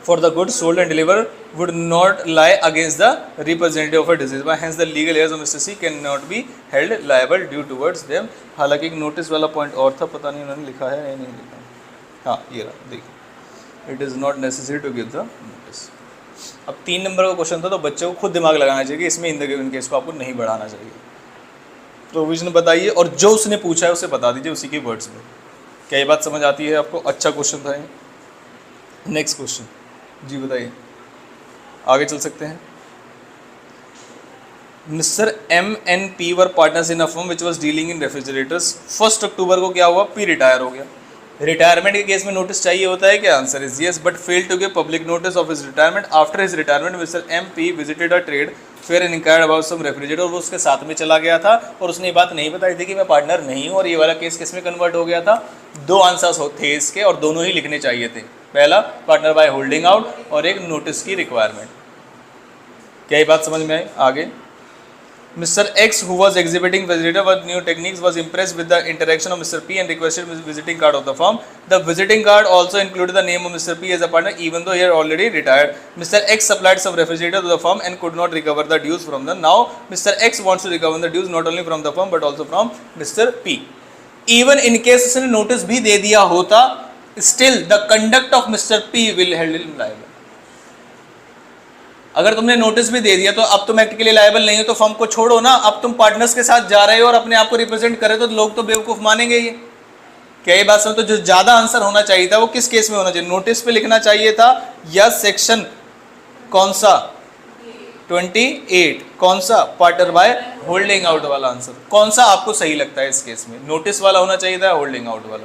for the goods sold and delivered would not lie against the representative of a deceased, hence the legal heirs of Mr. C cannot be held liable due towards them। हालांकि एक notice वाला point और था, पता नहीं उन्होंने लिखा है या नहीं लिखा। हाँ ये रहा, देखिए, it is not necessary to give the notice. अब 3 नंबर का क्वेश्चन था, तो बच्चे को खुद दिमाग लगाना चाहिए, इसमें इन द गिवन केस को आपको नहीं बढ़ाना चाहिए। प्रोविजन बताइए, और जो उसने पूछा है उसे बता दीजिए उसी के वर्ड्स में। क्या ये बात समझ आती है आपको? अच्छा क्वेश्चन था ये। नेक्स्ट क्वेश्चन जी बताइए, आगे चल सकते हैं। Mister M N P were partners in a firm which was dealing in refrigerators. 1 अक्टूबर को क्या हुआ? पी रिटायर हो गया। रिटायरमेंट के केस में नोटिस चाहिए होता है क्या? Answer is yes, but fail to give public notice of his retirement. After his retirement mister M P visited a trade fair and inquired about some refrigerator. वो उसके साथ में चला गया था और उसने ये बात नहीं बताई थी कि मैं पार्टनर नहीं हूँ, और ये वाला केस किस में कन्वर्ट हो गया था? 2 आंसर्स थे इसके, और दोनों ही लिखने चाहिए थे। पहला पार्टनर बाय होल्डिंग आउट, और एक नोटिस की रिक्वायरमेंट। क्या ये बात समझ में आई? आगे Mr. X, who was exhibiting visitor with new techniques, was impressed with the interaction of Mr. P and requested his visiting card of the firm. The visiting card also included the name of Mr. P as a partner, even though he had already retired. Mr. X supplied some refrigerator to the firm and could not recover the dues from them. Now, Mr. X wants to recover the dues not only from the firm but also from Mr. P. Even in case उसने notice भी दे दिया होता, still the conduct of Mr. P will hold him liable. अगर तुमने notice भी दे दिया तो अब तुम एक्ट के लिए लायबल नहीं हो, तो फर्म को छोड़ो ना. अब तुम पार्टनर्स के साथ जा रहे हो और अपने आप को रिप्रेजेंट कर रहे हो, तो लोग तो बेवकूफ मानेंगे ये. क्या ये बात समझ? तो जो ज्यादा आंसर होना चाहिए था वो किस केस में होना चाहिए? नोटिस पे लिखना चाहिए था या सेक्शन कौन सा 28 कौन सा पार्टनर बाय होल्डिंग आउट वाला आंसर कौन सा आपको सही लगता है इस केस में? नोटिस वाला होना चाहिए था, होल्डिंग आउट वाला?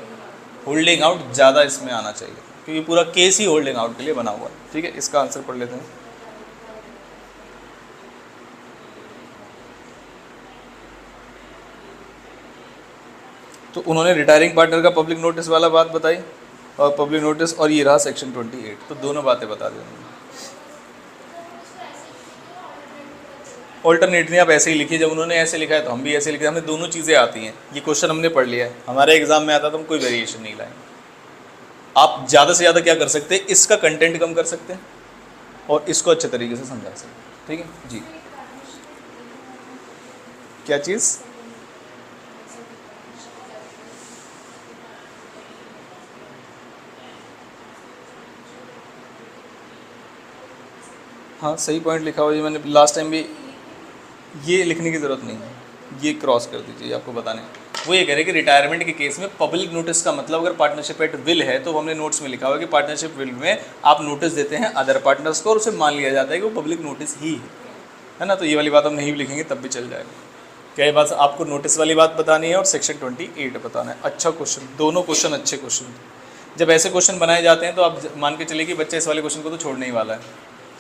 होल्डिंग आउट ज्यादा इसमें आना चाहिए क्योंकि पूरा केस ही होल्डिंग आउट के लिए बना हुआ है. ठीक है, इसका आंसर पढ़ लेते हैं. तो उन्होंने रिटायरिंग पार्टनर का पब्लिक नोटिस वाला बात बताई और पब्लिक नोटिस, और ये रहा सेक्शन 28. तो दोनों बातें बता दी उन्होंने. ऑल्टरनेट नहीं आप ऐसे ही लिखिए, जब उन्होंने ऐसे लिखा है तो हम भी ऐसे लिखे. हमें दोनों चीज़ें आती हैं, ये क्वेश्चन हमने पढ़ लिया है, हमारे एग्जाम में आता तो हम कोई वेरिएशन नहीं लाएंगे. आप ज़्यादा से ज़्यादा क्या कर सकते हैं, इसका कंटेंट कम कर सकते हैं और इसको अच्छे तरीके से समझा सकते हैं. ठीक है जी. क्या चीज़? हाँ सही पॉइंट लिखा हुआ है, मैंने लास्ट टाइम भी. ये लिखने की ज़रूरत नहीं है, ये क्रॉस कर दीजिए. आपको बताने वो ये कह रहे हैं कि रिटायरमेंट के केस में पब्लिक नोटिस का मतलब अगर पार्टनरशिप एट विल है तो हमने नोट्स में लिखा हुआ है कि पार्टनरशिप विल में आप नोटिस देते हैं अदर पार्टनर्स को और उसे मान लिया जाता है कि वो पब्लिक नोटिस ही है ना. तो ये वाली बात हम नहीं भी लिखेंगे तब भी चल जाएगा. क्या ये बात आपको नोटिस वाली बात बतानी है और सेक्शन 28 बताना है. अच्छा क्वेश्चन, दोनों क्वेश्चन अच्छे क्वेश्चन. जब ऐसे क्वेश्चन बनाए जाते हैं तो आप मान के चलिए कि बच्चा इस वाले क्वेश्चन को तो छोड़ने ही वाला है,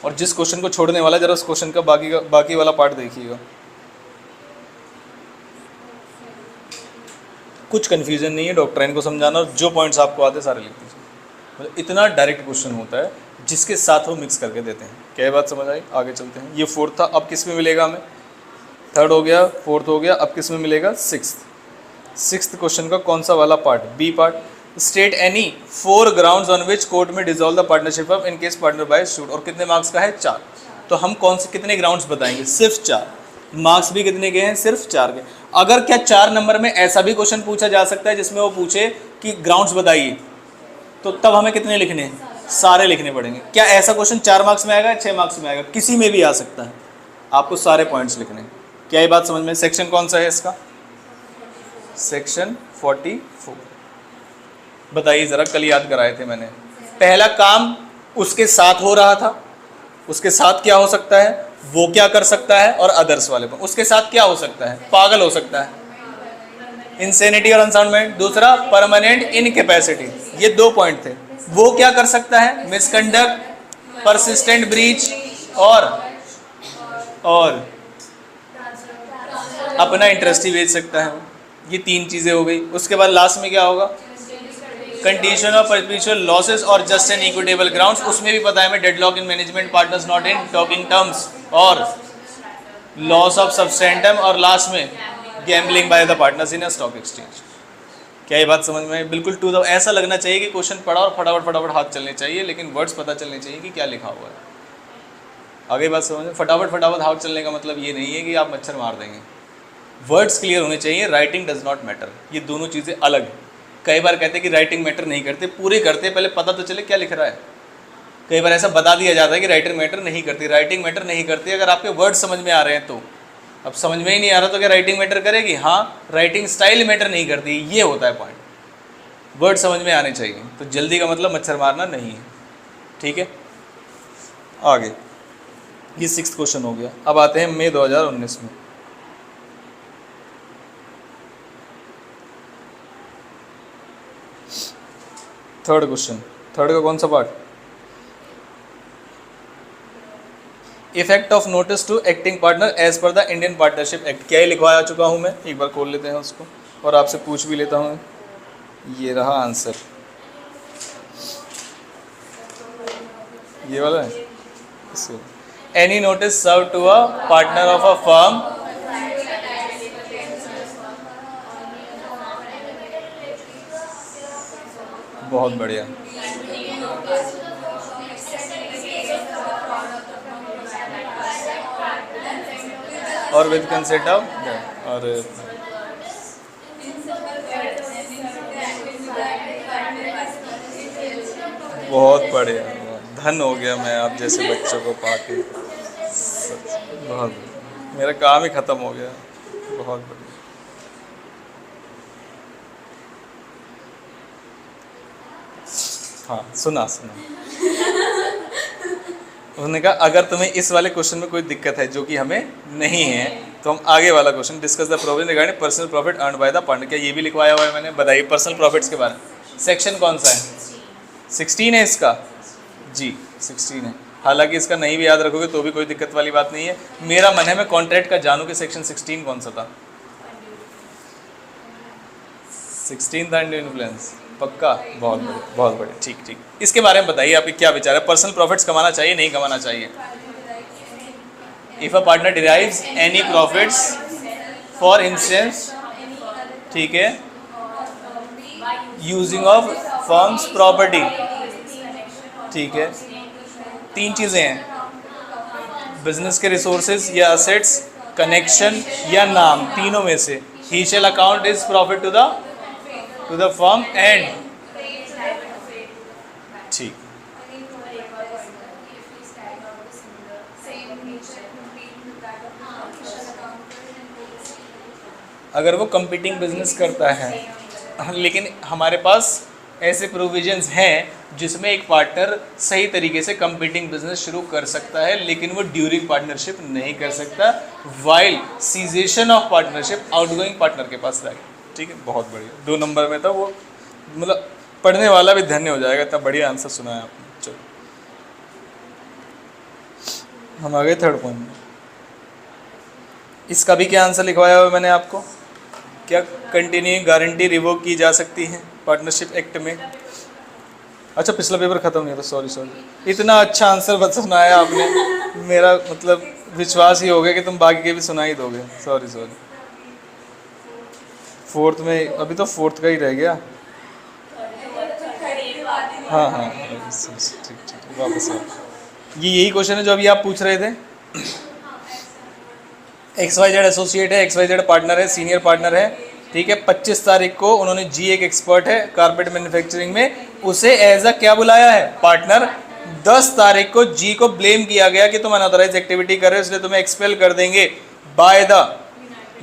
और जिस क्वेश्चन को छोड़ने वाला है जरा उस क्वेश्चन का बाकी वाला पार्ट देखिएगा. कुछ कन्फ्यूजन नहीं है, डॉक्ट्राइन को समझाना और जो पॉइंट्स आपको आते हैं सारे लिख दीजिए. मतलब इतना डायरेक्ट क्वेश्चन होता है जिसके साथ वो मिक्स करके देते हैं. क्या बात समझ आई? आगे चलते हैं. ये 4th था, अब किस में मिलेगा हमें? 3rd हो गया, 4th हो गया, अब किस में मिलेगा? 6th क्वेश्चन का कौन सा वाला part? B part. State any 4 grounds on which court may dissolve the partnership of in case partner by suit. और कितने मार्क्स का है? 4. तो हम कौन से कितने ग्राउंड्स बताएंगे? सिर्फ 4. मार्क्स भी कितने के हैं? सिर्फ 4 के. अगर क्या 4 नंबर में ऐसा भी क्वेश्चन पूछा जा सकता है जिसमें वो पूछे कि ग्राउंड्स बताइए, तो तब हमें कितने लिखने हैं? सारे लिखने पड़ेंगे. क्या ऐसा क्वेश्चन 4 मार्क्स में आएगा, 6 मार्क्स में आएगा? किसी में भी आ सकता है. आपको सारे पॉइंट्स लिखने हैं. क्या ये बात समझ में? सेक्शन कौन सा है इसका? सेक्शन 44. बताइए जरा, कल याद कराए थे मैंने. पहला काम उसके साथ हो रहा था, उसके साथ क्या हो सकता है? वो क्या कर सकता है? और अदर्स वाले पर उसके साथ क्या हो सकता है? पागल हो सकता है, इंसेनिटी और अनसाउंड माइंड. दूसरा परमानेंट इनकैपेसिटी. ये 2 पॉइंट थे. वो क्या कर सकता है? मिसकंडक्ट, परसिस्टेंट ब्रीच और अपना इंटरेस्ट ही बेच सकता है. ये 3 चीज़ें हो गई. उसके बाद लास्ट में क्या होगा? कंडीशन ऑफ परपेचुअल लॉसेस और जस्ट एंड इक्विटेबल ग्राउंड्स. उसमें भी पता है हमें deadlock in management partners not in talking terms और लॉस ऑफ सब्सटेंटम और लास्ट में gambling bye the partners in a stock exchange. क्या ये बात समझ में? बिल्कुल टू द ऐसा लगना चाहिए कि क्वेश्चन पढ़ा और फटाफट हाथ चलने चाहिए, लेकिन वर्ड्स पता चलने चाहिए कि क्या लिखा हुआ है. आगे बात समझ में? फटाफट हाथ चलने का मतलब ये नहीं है कि आप मच्छर मार देंगे. वर्ड्स क्लियर होने चाहिए. Writing does not matter. ये दोनों चीज़ें अलग हैं. कई बार कहते हैं कि राइटिंग मैटर नहीं करते, पूरे करते, पहले पता तो चले क्या लिख रहा है. कई बार ऐसा बता दिया जाता है कि राइटिंग मैटर नहीं करती. राइटिंग मैटर नहीं करती अगर आपके वर्ड समझ में आ रहे हैं तो. अब समझ में ही नहीं आ रहा तो क्या राइटिंग मैटर करेगी? हाँ, राइटिंग स्टाइल मैटर नहीं करती. ये होता है पॉइंट. वर्ड समझ में आने चाहिए. तो जल्दी का मतलब मच्छर मारना नहीं है. ठीक है, आगे ये 6th क्वेश्चन हो गया. अब आते हैं मई 2019 में. Third question. थर्ड का कौन सा part? Effect of notice to acting partner as per the Indian partnership act. क्या ही लिखवाया चुका हूँ मैं, एक बार खोल लेते हैं उसको और आपसे पूछ भी लेता हूँ. ये रहा आंसर, ये वाला है. Any notice serve to a partner of a firm बहुत बढ़िया। और विद कंसेंट ऑफ और बहुत बढ़िया, धन हो गया मैं आप जैसे बच्चों को पाके, सच बहुत बढ़िया। मेरा काम ही ख़त्म हो गया। बहुत बढ़िया। हाँ सुना सुना। उन्होंने कहा अगर तुम्हें इस वाले क्वेश्चन में कोई दिक्कत है जो कि हमें नहीं है तो हम आगे वाला question discuss the problem regarding personal profit earn by the partner. क्या ये भी लिखवाया हुआ है मैंने? बताइए पर्सनल प्रॉफिट्स के बारे में। सेक्शन कौन सा है? 16 है इसका जी, 16 है। हालांकि इसका नहीं भी याद रखोगे तो भी कोई दिक्कत वाली बात नहीं है। मेरा मन है मैं कॉन्ट्रैक्ट का जानूँ कि सेक्शन 16 कौन सा था। 16 था इंडियन इन्फ्लुएंस, पक्का? बहुत बढ़िया, बहुत बढ़िया, ठीक ठीक। इसके बारे में बताइए आपके क्या विचार है? पर्सनल प्रॉफिट्स कमाना चाहिए नहीं कमाना चाहिए? If a partner derives any profits for instance, ठीक है, यूजिंग ऑफ फर्म्स प्रॉपर्टी, ठीक है, 3 चीज़ें हैं, बिजनेस के रिसोर्सेज या असेट्स, कनेक्शन या नाम, तीनों में से he shall account is profit to the firm and, ठीक। अगर वो कंपीटिंग बिजनेस करता है, लेकिन हमारे पास ऐसे प्रोविजंस हैं जिसमें एक पार्टनर सही तरीके से कंपीटिंग बिजनेस शुरू कर सकता है लेकिन वो ड्यूरिंग पार्टनरशिप नहीं कर सकता, while cessation of partnership outgoing partner के पास रहेगा, ठीक है। बहुत बढ़िया, 2 नंबर में था वो, मतलब पढ़ने वाला भी धन्य हो जाएगा, इतना बढ़िया आंसर सुना है आपने। चलो हम आ गए 3rd पॉइंट में। इसका भी क्या आंसर लिखवाया हुआ मैंने आपको? क्या कंटिन्यूइंग गारंटी रिवोक की जा सकती है पार्टनरशिप एक्ट में? अच्छा पिछला पेपर खत्म नहीं था, सॉरी। इतना अच्छा आंसर बता सुनाया आपने, मेरा मतलब विश्वास ही हो गया कि तुम बाकी के भी सुना ही दोगे। सॉरी 4th में, अभी तो 4th का ही रह गया। हाँ ठीक ठीक, वापस आओ। ये यही क्वेश्चन है जो अभी आप पूछ रहे थे। XYZ एसोसिएट है, XYZ पार्टनर है, सीनियर पार्टनर है, ठीक है। 25 तारीख को उन्होंने जी एक एक्सपर्ट है कारपेट मैन्युफैक्चरिंग में, उसे एज अ क्या बुलाया है? पार्टनर। 10 तारीख को जी को ब्लेम किया गया कि तुम अनऑथराइज एक्टिविटी कर रहे हो इसलिए तुम्हें एक्सपेल कर देंगे by the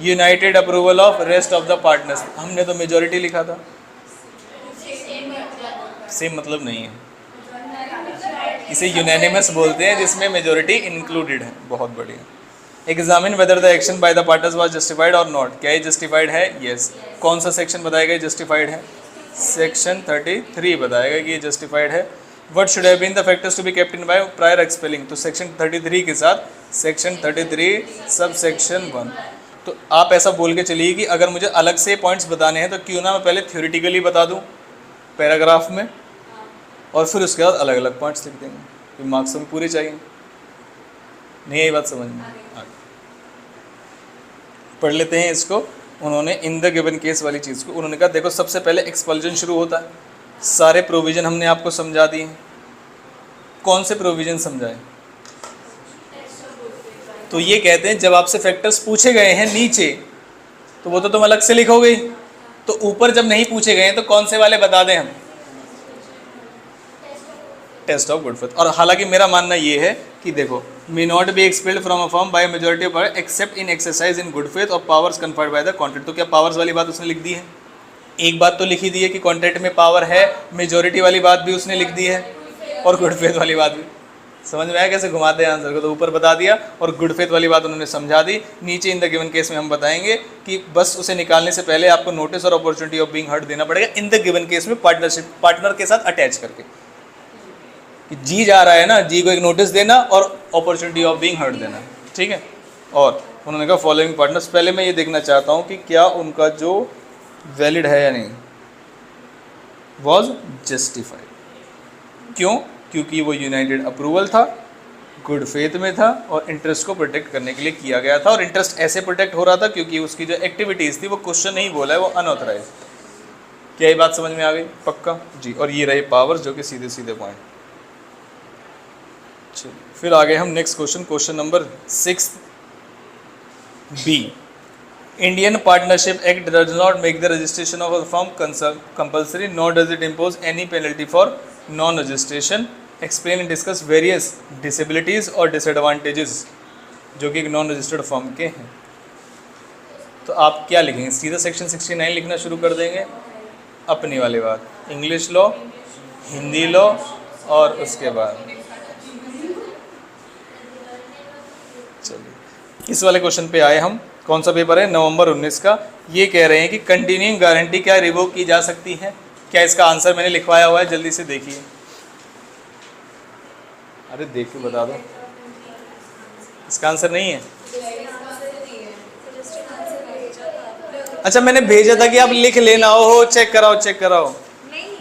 United approval of rest of the partners. हमने तो मेजोरिटी लिखा था, सेम मतलब नहीं है, इसे यूनानिमस बोलते हैं जिसमें मेजोरिटी इंक्लूडेड है। बहुत बढ़िया। Examine whether the action by the partners was justified और नॉट। क्या ये जस्टिफाइड है? यस। कौन सा सेक्शन बताएगा ये जस्टिफाइड है? सेक्शन 33 बताएगा कि ये जस्टिफाइड है। What should have been the factors to be kept in by prior expelling. तो सेक्शन 33 के साथ सेक्शन 33 सब सेक्शन 1। तो आप ऐसा बोल के चलिए कि अगर मुझे अलग से पॉइंट्स बताने हैं तो क्यों ना मैं पहले थ्योरेटिकली बता दूँ पैराग्राफ में और फिर उसके बाद अलग अलग पॉइंट्स लिख देंगे, फिर मार्क्स में पूरे चाहिए। नहीं यही बात समझ में? पढ़ लेते हैं इसको। उन्होंने इन द गिवन केस वाली चीज़ को उन्होंने कहा देखो सबसे पहले एक्सपल्जन शुरू होता है, सारे प्रोविज़न हमने आपको समझा दिए हैं। कौन से प्रोविज़न समझाए? तो ये कहते हैं जब आपसे फैक्टर्स पूछे गए हैं नीचे तो वो तो तुम अलग से लिखोगे, तो ऊपर जब नहीं पूछे गए हैं तो कौन से वाले बता दें हम? Test of good faith. और हालांकि मेरा मानना ये है कि देखो may not be expelled from a firm by majority of power except in exercise in good faith और powers conferred by the contract. तो क्या पावर्स वाली बात उसने लिख दी है? एक बात तो लिखी दी है कि कॉन्ट्रैक्ट में पावर है, मेजॉरिटी वाली बात भी उसने लिख दी है और गुड फेथ वाली बात भी। समझ में आया कैसे घुमाते हैं आंसर को? तो ऊपर बता दिया और गुड फेथ वाली बात उन्होंने समझा दी। नीचे इन द गिवन केस में हम बताएंगे कि बस उसे निकालने से पहले आपको नोटिस और अपॉर्चुनिटी ऑफ बीइंग हर्ड देना पड़ेगा इन द गिवन केस में पार्टनरशिप पार्टनर के साथ अटैच करके कि जी जा रहा है ना, जी को एक नोटिस देना और अपॉर्चुनिटी ऑफ बीइंग हर्ड देना, ठीक है। और उन्होंने कहा फॉलोइंग पार्टनर्स, पहले मैं ये देखना चाहता हूँ कि क्या उनका जो वैलिड है या नहीं, वॉज जस्टिफाइड। क्यों? क्योंकि वो यूनाइटेड अप्रूवल था, गुड फेथ में था और इंटरेस्ट को प्रोटेक्ट करने के लिए किया गया था। और इंटरेस्ट ऐसे प्रोटेक्ट हो रहा था क्योंकि उसकी जो एक्टिविटीज़ थी वो क्वेश्चन नहीं बोला है, वो अनऑथराइज। क्या ये बात समझ में आ गई? पक्का जी। और ये रहे पावर जो कि सीधे सीधे पॉइंट। चलिए फिर आगे हम next question, question number 6 B. Indian Partnership Act does not make the registration of a firm compulsory, nor does it impose any penalty for non-registration. Explain and discuss various disabilities or disadvantages जो कि एक non registered firm के हैं। तो आप क्या लिखेंगे? सीधा सेक्शन 69 लिखना शुरू कर देंगे, अपनी वाली बात, इंग्लिश लॉ, हिंदी लॉ, और उसके बाद चलिए इस वाले क्वेश्चन पे आए हम। कौन सा पेपर है? नवंबर 19 का। ये कह रहे हैं कि कंटिन्यूइंग गारंटी क्या रिवोक की जा सकती है? क्या इसका आंसर मैंने लिखवाया हुआ है, जल्दी से देखिए। अरे देख के बता दो, इसका आंसर नहीं है। अच्छा मैंने भेजा था कि आप लिख लेना। हो चेक कराओ, चेक कराओ।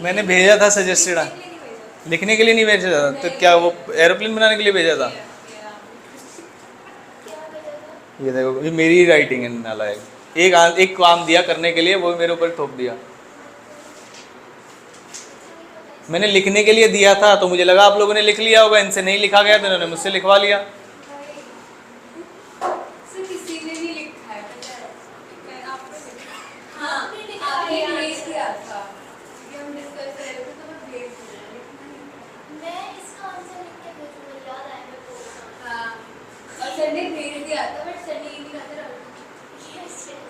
मैंने भेजा था सजेस्टेड, लिखने के लिए नहीं भेजा था। तो क्या वो एरोप्लेन बनाने के लिए भेजा था? ये देखो, ये मेरी राइटिंग है नालायक। एक काम दिया करने के लिए, वो मेरे ऊपर थोप दिया। मैंने लिखने के लिए दिया था, तो मुझे लगा आप लोगों ने लिख लिया होगा। इनसे नहीं लिखा गया तो इन्होंने मुझसे लिखवा लिया।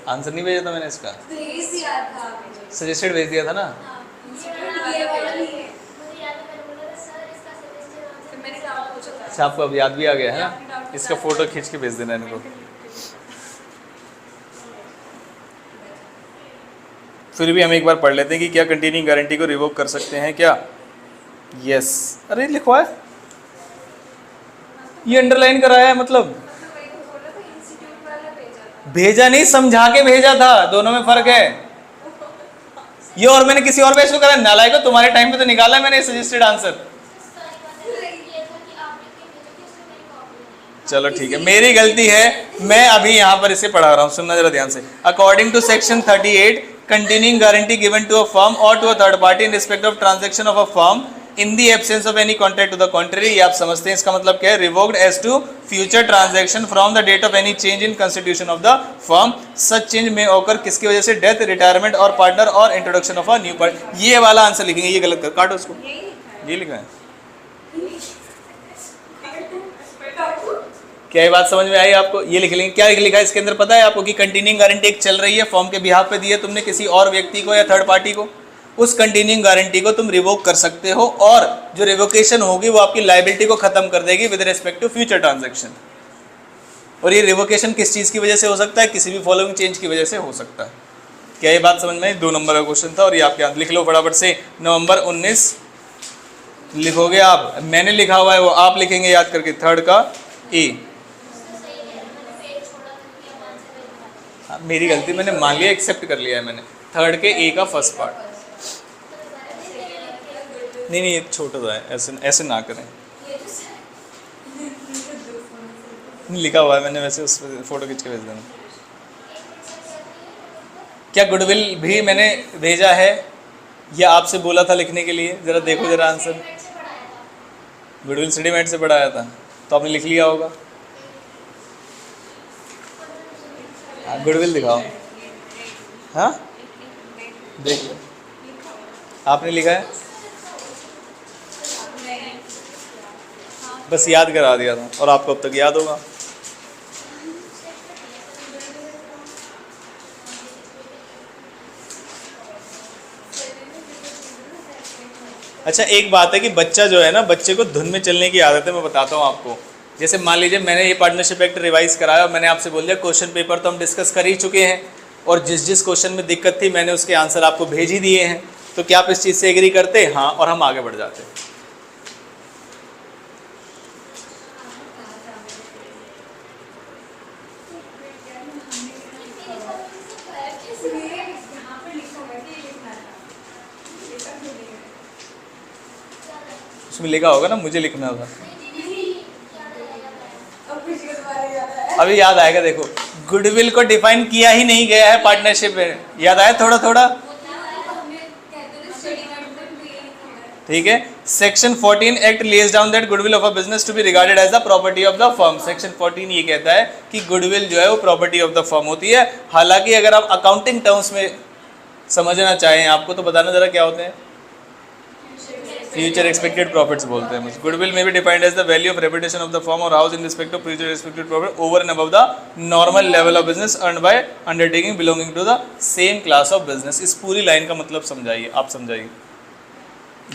आंसर नहीं भेजा था मैंने इसका, सजेस्टेड भेज दिया था ना। अच्छा आपको अब याद भी आ गया है ना? इसका फोटो खींच के भेज देना इनको। फिर भी हम एक बार पढ़ लेते हैं कि क्या कंटिन्यूइंग गारंटी को रिवोक कर सकते हैं क्या? यस। अरे लिखवाए, ये अंडरलाइन कराया है, मतलब भेजा नहीं, समझा के भेजा था। दोनों में फर्क है। ये और मैंने किसी और बेस को करा। नालायक, तुम्हारे टाइम पे तो निकाला मैंने सजेस्टेड आंसर। चलो ठीक है, मेरी गलती है। मैं अभी यहाँ पर इसे पढ़ा रहा हूँ, सुनना जरा ध्यान से। According to section 38, continuing guarantee given to a firm और to a third party in respect of transaction of a firm in the absence of any contract to the contrary. ये आप समझते हैं इसका मतलब क्या है? Revoked as to future transaction from the date of any change in constitution of the firm. Such change में occur किसकी वजह से? डेथ, रिटायरमेंट और पार्टनर और introduction of a new partner. ये वाला आंसर लिखेंगे। ये गलत कर, काटो उसको। ये लिखा है। क्या ये बात समझ में आई आपको? ये लिख लेंगे। क्या लिखा है इसके अंदर पता है आपको? कि कंटिन्यूइंग गारंटी एक चल रही है, फर्म के बिहाफ पे दी है तुमने किसी और व्यक्ति को या थर्ड पार्टी को। उस कंटिन्यूइंग गारंटी को तुम रिवोक कर सकते हो, और जो रिवोकेशन होगी वो आपकी लायबिलिटी को खत्म कर देगी with respect to future transaction. और ये रिवोकेशन किस चीज़ की वजह से हो सकता है? किसी भी फॉलोइंग चेंज की वजह से हो सकता है। क्या ये बात समझ में आई? 2 नंबर का क्वेश्चन था, और ये आपके यहाँ लिख लो फटाफट से। नवंबर 19 लिखोगे आप, मैंने लिखा हुआ है वो आप लिखेंगे याद करके। थर्ड का ए। मेरी गलती, मैंने मान लिया, एक्सेप्ट कर लिया है मैंने। थर्ड के ए का फर्स्ट पार्ट। नहीं ये छोटा सा है, ऐसे ऐसे ना करें। लिखा हुआ है मैंने, वैसे उस फोटो खींच के भेज देना। क्या गुडविल भी मैंने भेजा है या आपसे बोला था लिखने के लिए? जरा देखो जरा आंसर। गुडविल सिटीमेट से पढ़ाया था तो आपने लिख लिया होगा। गुडविल दिखाओ। हाँ देख लो, आपने लिखा है, बस याद करा दिया था, और आपको अब तक याद होगा। अच्छा एक बात है कि बच्चा जो है ना, बच्चे को धुन में चलने की आदत है। मैं बताता हूँ आपको। जैसे मान लीजिए मैंने ये पार्टनरशिप एक्ट रिवाइज कराया और मैंने आपसे बोल दिया क्वेश्चन पेपर तो हम डिस्कस कर ही चुके हैं, और जिस जिस क्वेश्चन में दिक्कत थी मैंने उसके आंसर आपको भेज ही दिए हैं। तो क्या आप इस चीज़ से एग्री करते? हाँ, और हम आगे बढ़ जाते। उसमें लिखा होगा ना, मुझे लिखना था। अभी याद आएगा। देखो, गुडविल को डिफाइन किया ही नहीं गया है पार्टनरशिप में। याद आया थोड़ा थोड़ा? ठीक है। Section 14 act lays down that goodwill of a business to be regarded as the property of the firm. Section 14 ये कहता है कि गुडविल जो है वो प्रॉपर्टी ऑफ द फर्म होती है। हालांकि अगर आप अकाउंटिंग टर्म्स में समझना चाहें आपको तो बताना जरा क्या होते हैं। फ्यूचर एक्सपेक्टेड प्रॉफिट्स बोलते हैं। Goodwill may be defined as the value of reputation of the firm और हाउस in respect of future expected profit over and above the normal level of business earned by undertaking belonging to the same class of business. इस पूरी line का मतलब समझाइए, आप समझाइए,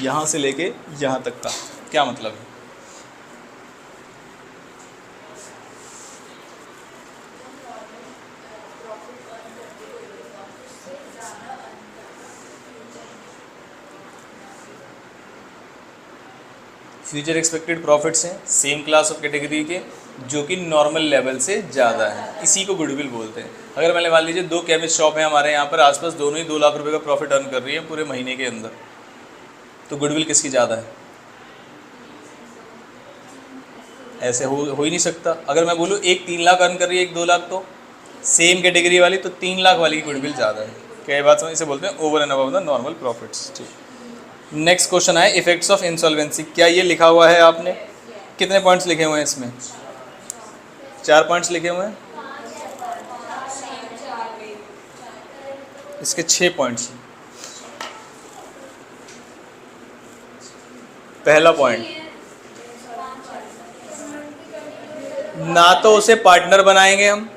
यहाँ से लेके यहाँ तक का क्या मतलब है। फ्यूचर एक्सपेक्टेड प्रॉफिट्स हैं सेम क्लास ऑफ कैटेगरी के जो कि नॉर्मल लेवल से ज़्यादा है, इसी को गुडविल बोलते हैं। अगर मैंने मान लीजिए 2 केमिस्ट शॉप है हमारे यहाँ पर आसपास, दोनों ही 2 लाख रुपए का प्रॉफिट अर्न कर रही है पूरे महीने के अंदर, तो गुडविल किसकी ज़्यादा है? ऐसे हो ही नहीं सकता। अगर मैं बोलूँ एक 3 लाख अर्न कर रही है, एक 2 लाख, तो सेम कैटेगरी वाली तो 3 लाख वाली की गुडविल ज़्यादा है। क्या बात समझ, इसे बोलते हैं over and above the normal profits. ठीक, नेक्स्ट क्वेश्चन है इफेक्ट्स ऑफ इंसॉल्वेंसी। क्या ये लिखा हुआ है आपने? कितने पॉइंट्स लिखे हुए हैं इसमें? 4 पॉइंट्स लिखे हुए हैं, इसके 6 पॉइंट्स। पहला पॉइंट, ना तो उसे पार्टनर बनाएंगे हम,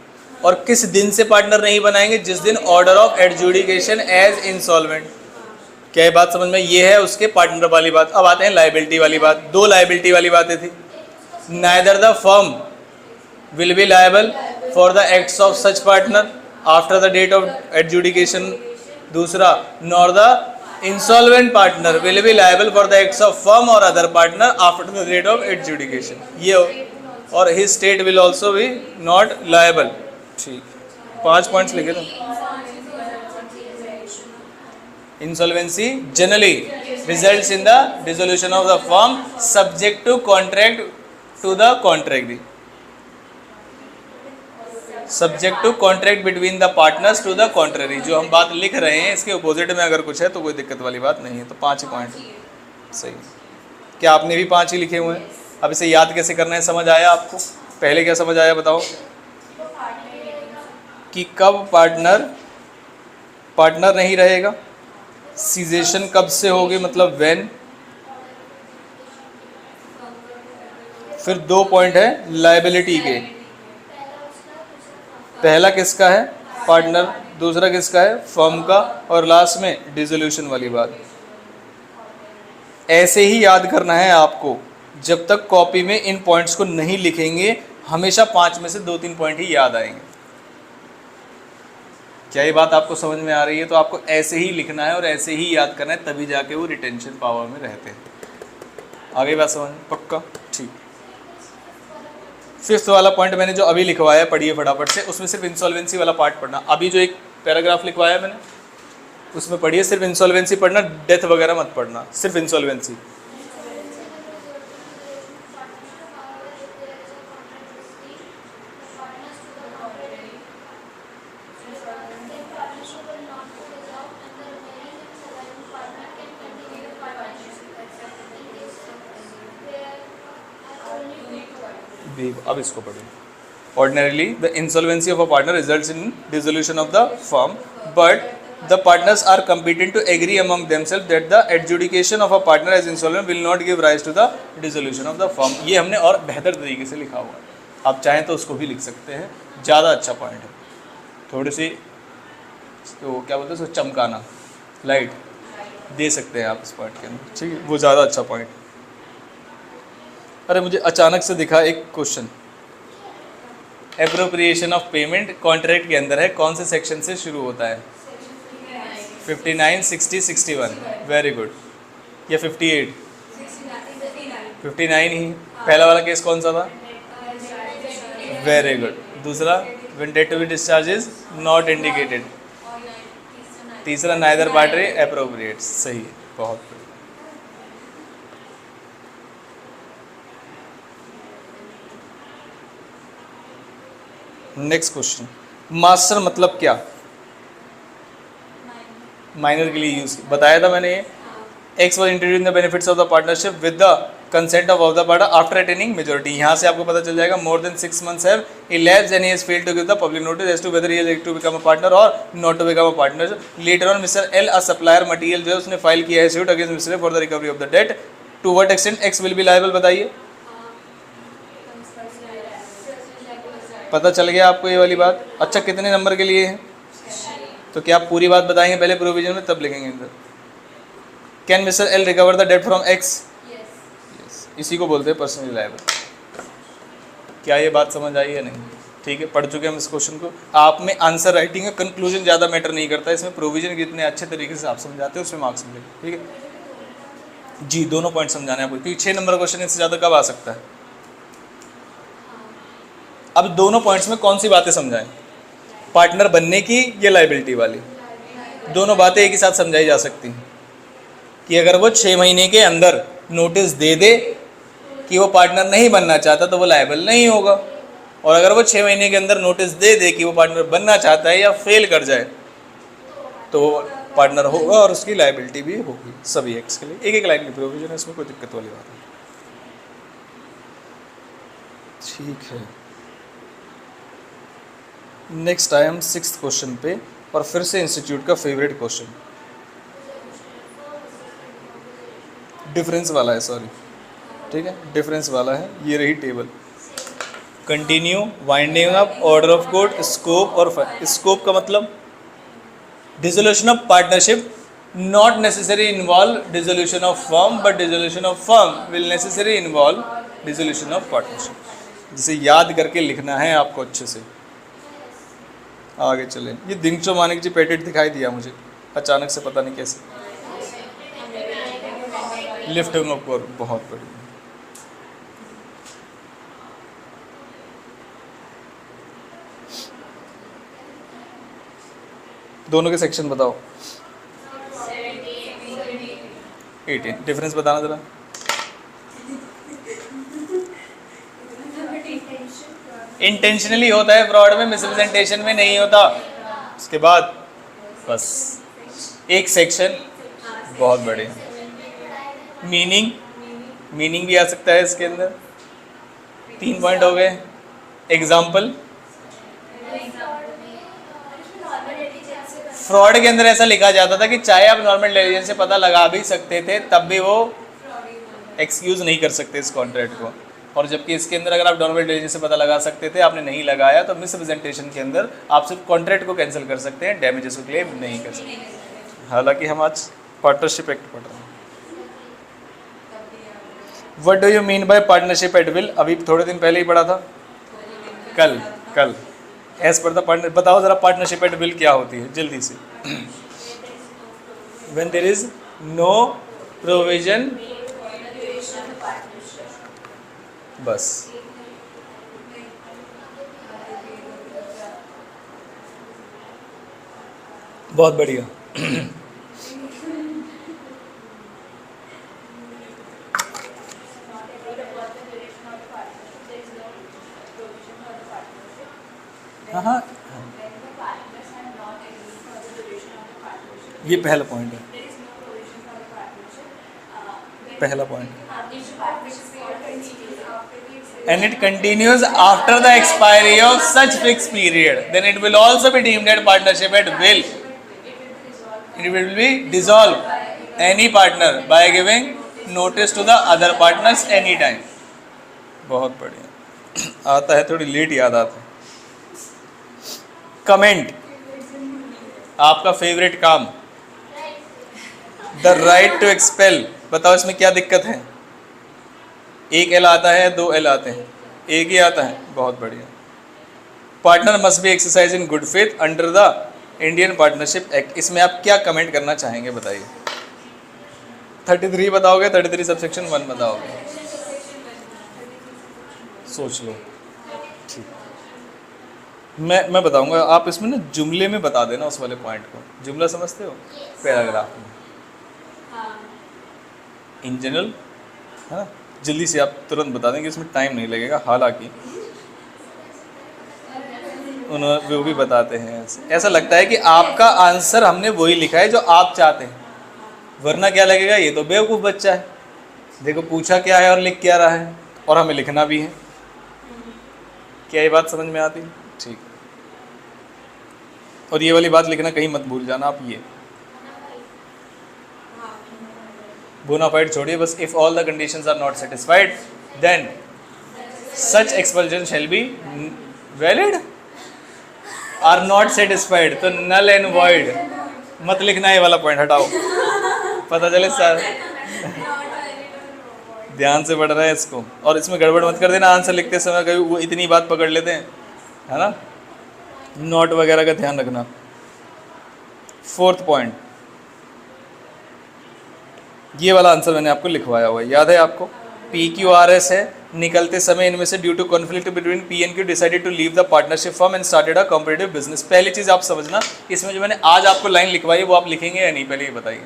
और किस दिन से पार्टनर नहीं बनाएंगे? जिस दिन order of adjudication as insolvent. क्या ये बात समझ में? ये है उसके पार्टनर वाली बात। अब आते हैं लायबिलिटी वाली बात। 2 लायबिलिटी वाली बातें थी। Neither the firm will be liable for the acts of such partner after the date of adjudication. दूसरा, nor the insolvent partner will be liable for the acts of firm और other partner after the date of adjudication. ये और his estate will also be not liable. ठीक, 5 points लिखे थे। Insolvency generally results in the dissolution of the firm subject to contract to the contract, subject to contract between the partners to the contrary। जो हम बात लिख रहे हैं इसके अपोजिट में अगर कुछ है तो कोई दिक्कत वाली बात नहीं है। तो 5 ही पॉइंट सही। क्या आपने भी 5 ही लिखे हुए हैं? अब इसे याद कैसे करना है समझ आया आपको? पहले क्या समझ आया बताओ? कि कब पार्टनर नहीं रहेगा, सीजेशन कब से होगी मतलब व्हेन। फिर 2 पॉइंट है लायबिलिटी के। पहला किसका है? पार्टनर। दूसरा किसका है? फर्म का। और लास्ट में डिसोल्यूशन वाली बात। ऐसे ही याद करना है आपको। जब तक कॉपी में इन पॉइंट्स को नहीं लिखेंगे हमेशा 5 में से 2-3 पॉइंट ही याद आएंगे। क्या ये बात आपको समझ में आ रही है? तो आपको ऐसे ही लिखना है और ऐसे ही याद करना है, तभी जाके वो रिटेंशन पावर में रहते हैं। आगे बात समझ पक्का? ठीक। 5th वाला पॉइंट मैंने जो अभी लिखवाया, पढ़िए फटाफट से। उसमें सिर्फ इंसॉल्वेंसी वाला पार्ट पढ़ना। अभी जो एक पैराग्राफ लिखवाया मैंने उसमें पढ़िए, सिर्फ इंसॉल्वेंसी पढ़ना, डेथ वगैरह मत पढ़ना, सिर्फ इंसॉल्वेंसी। अब इसको पढ़िए। Ordinarily, the insolvency of a partner results in dissolution of the firm, but the partners are competent to agree among themselves that the adjudication of a partner as insolvent will not give rise to the dissolution of the firm। ये हमने और बेहतर तरीके से लिखा हुआ है। आप चाहें तो उसको भी लिख सकते हैं, ज़्यादा अच्छा पॉइंट है। थोड़ी सी तो क्या बोलते हैं उसको चमकाना, लाइट दे सकते हैं आप इस पॉइंट के अंदर। ठीक है, वो ज़्यादा अच्छा पॉइंट। अरे मुझे अचानक से दिखा एक question, appropriation of payment contract के अंदर है, कौन से सेक्शन से शुरू होता है? 59, 60, 61। Very good. या 58? 59 ही। पहला वाला केस कौन सा था? Very good. दूसरा, when debt to be discharge is not indicated. तीसरा, नाइदर पार्टी एप्रोप्रिएट्स। सही है, बहुत बढ़िया। नेक्स्ट क्वेश्चन, मास्टर मतलब क्या? माइनर के लिए यूज बताया था मैंने। X was introducing the benefits of the partnership with the consent of the partner after attaining majority. यहाँ से आपको पता चल जाएगा more than 6 months have elapsed and he has failed to give the public notice as to whether he is to become a partner or not to become a partner. Later on Mr. L a supplier material जो है उसने file किया है suit against Mr. A for the recovery of the debt. To what extent X will be liable बताइए। पता चल गया आपको ये वाली बात। अच्छा कितने नंबर के लिए है, तो क्या आप पूरी बात बताएंगे पहले प्रोविजन में तब लिखेंगे इधर। Can mister L recover the debt from X, इसी को बोलते हैं पर्सनली लायबल। क्या ये बात समझ आई है नहीं? ठीक है, पढ़ चुके हम इस क्वेश्चन को। आप में आंसर राइटिंग का कंक्लूजन ज़्यादा मैटर नहीं करता, इसमें प्रोविजन कितने अच्छे तरीके से आप समझाते हो उसमें मार्क्स मिलेंगे। ठीक है जी, दोनों पॉइंट समझाने आपको, क्योंकि 6 नंबर क्वेश्चन इससे ज़्यादा कब आ सकता है। अब दोनों पॉइंट्स में कौन सी बातें समझाएं, पार्टनर बनने की या लाइबिलिटी वाली? दोनों बातें एक ही साथ समझाई जा सकती हैं कि अगर वो 6 महीने के अंदर नोटिस दे दे कि वो पार्टनर नहीं बनना चाहता तो वो लायबल नहीं होगा, और अगर वो 6 महीने के अंदर नोटिस दे दे कि वो पार्टनर बनना चाहता है या फेल कर जाए तो पार्टनर होगा और उसकी लायबिलिटी भी होगी। सभी एक्स के लिए एक एक लाइन की प्रोविजन है, इसमें कोई दिक्कत वाली बात नहीं। ठीक है, नेक्स्ट आए हम 6th क्वेश्चन पे, और फिर से इंस्टीट्यूट का फेवरेट क्वेश्चन, डिफरेंस वाला है, सॉरी ठीक है, डिफरेंस वाला है। ये रही table, continue, winding up, order of court, scope और स्कोप का मतलब dissolution of partnership not necessary involve dissolution of firm, but dissolution of firm will necessary involve dissolution of partnership. जिसे याद करके लिखना है आपको अच्छे से। आगे चलें, ये दिंगचो मानिक जी पैटेट दिखाई दिया मुझे अचानक से, पता नहीं कैसे। लिफ्टिंग ऑफ कोर, बहुत बढ़िया। दोनों के सेक्शन बताओ। 18, डिफरेंस बताना जरा। इंटेंशनली होता है फ्रॉड में, मिसरिप्रेजेंटेशन में नहीं होता। उसके बाद बस एक सेक्शन, बहुत बढ़िया। मीनिंग, मीनिंग भी आ सकता है इसके अंदर। 3 पॉइंट हो गए। एग्जाम्पल, फ्रॉड के अंदर ऐसा लिखा जाता था कि चाहे आप नॉर्मल इंटेलिजेंस से पता लगा भी सकते थे तब भी वो एक्सक्यूज नहीं कर सकते इस कॉन्ट्रैक्ट को, और जबकि इसके अंदर अगर आप नॉर्मल इंटेलिजेंस से पता लगा सकते थे, आपने नहीं लगाया, तो मिसरिप्रेजेंटेशन के अंदर आप सिर्फ कॉन्ट्रैक्ट को कैंसिल कर सकते हैं, डैमेजेस को क्लेम नहीं कर सकते। हालांकि हम आज पार्टनरशिप एक्ट पढ़ रहे हैं। What do you mean by partnership at will? अभी थोड़े दिन पहले ही पढ़ा था, कल एज पर द पार्टनर। बताओ जरा पार्टनरशिप एट विल क्या होती है जल्दी से। When there is no provision, बस बहुत बढ़िया। हाँ, ये पहला पॉइंट है, पहला point. And it continues after the expiry of such fixed period, then it will also be deemed that partnership at will. It will be dissolved any partner by giving notice to the other partners any time. बहुत बढ़िया, आता है थोड़ी late याद आता है। Comment, आपका favourite काम, द राइट टू एक्सपेल। बताओ इसमें क्या दिक्कत है? एक एल आता है, 2 एल आते हैं, एक ही आता है, बहुत बढ़िया। Partner must be exercise in good faith under the Indian partnership act. इसमें आप क्या कमेंट करना चाहेंगे बताइए? 33 बताओगे, 33 सबसेक्शन 1 बताओगे? सोच लो। ठीक, मैं बताऊंगा, आप इसमें ना जुमले में बता देना उस वाले पॉइंट को। जुमला समझते हो? पैराग्राफ में इन जनरल, हाँ जल्दी से आप तुरंत बता देंगे, इसमें टाइम नहीं लगेगा। हालांकि उन्होंने वो भी बताते हैं, ऐसा लगता है कि आपका आंसर हमने वही लिखा है जो आप चाहते हैं, वरना क्या लगेगा, ये तो बेवकूफ़ बच्चा है, देखो पूछा क्या है और लिख क्या रहा है, और हमें लिखना भी है। क्या ये बात समझ में आती है? ठीक। और ये वाली बात लिखना कहीं मत भूल जाना आप, ये बोनाफाइड छोड़िए, बस if all the conditions are not satisfied then such expulsion shall be valid, are not satisfied तो नल एंड वॉइड। मत लिखना, ये वाला पॉइंट हटाओ, पता चले सर ध्यान से पढ़ रहे हैं इसको। और इसमें गड़बड़ मत कर देना आंसर लिखते समय, कभी वो इतनी बात पकड़ लेते हैं, है ना, नोट वगैरह का ध्यान रखना। फोर्थ पॉइंट, ये वाला आंसर मैंने आपको लिखवाया हुआ है, याद है आपको, PQRS है, निकलते समय इनमें से due to conflict between P&Q decided to leave the partnership firm and started a competitive business. पहली चीज़ आप समझना, इसमें जो मैंने आज आपको लाइन लिखवाई है वो आप लिखेंगे या नहीं, पहले ये बताइए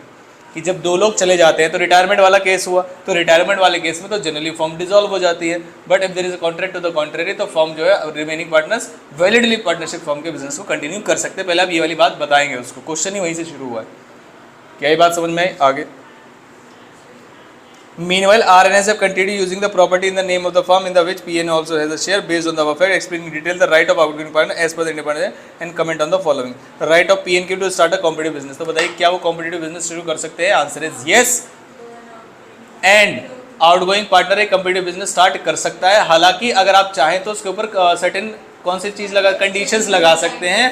कि जब दो लोग चले जाते हैं तो रिटायरमेंट वाला केस हुआ, तो रिटायरमेंट वाले केस में तो जनरली फर्म डिसॉल्व हो जाती है, but if there is a contract to the contrary तो फर्म जो है remaining partners validly partnership firm के बिजनेस को कंटिन्यू कर सकते हैं। पहले आप ये वाली बात बताएंगे उसको, क्वेश्चन ही वहीं से शुरू हुआ है। क्या ये बात समझ में आई? आगे, meanwhile RNS have continued using the property in the name of the firm in the which PN also has a share based on the above fact, explaining in detail the right of outgoing partner as per the independent and comment on the following. Right of PNQ to start a competitive business। तो बताइए क्या वो competitive business शुरू कर सकते हैं? Answer is yes, and outgoing partner एक competitive business start कर सकता है। हालांकि अगर आप चाहें तो उसके ऊपर certain कौन सी चीज़ लगा, कंडीशंस लगा सकते हैं,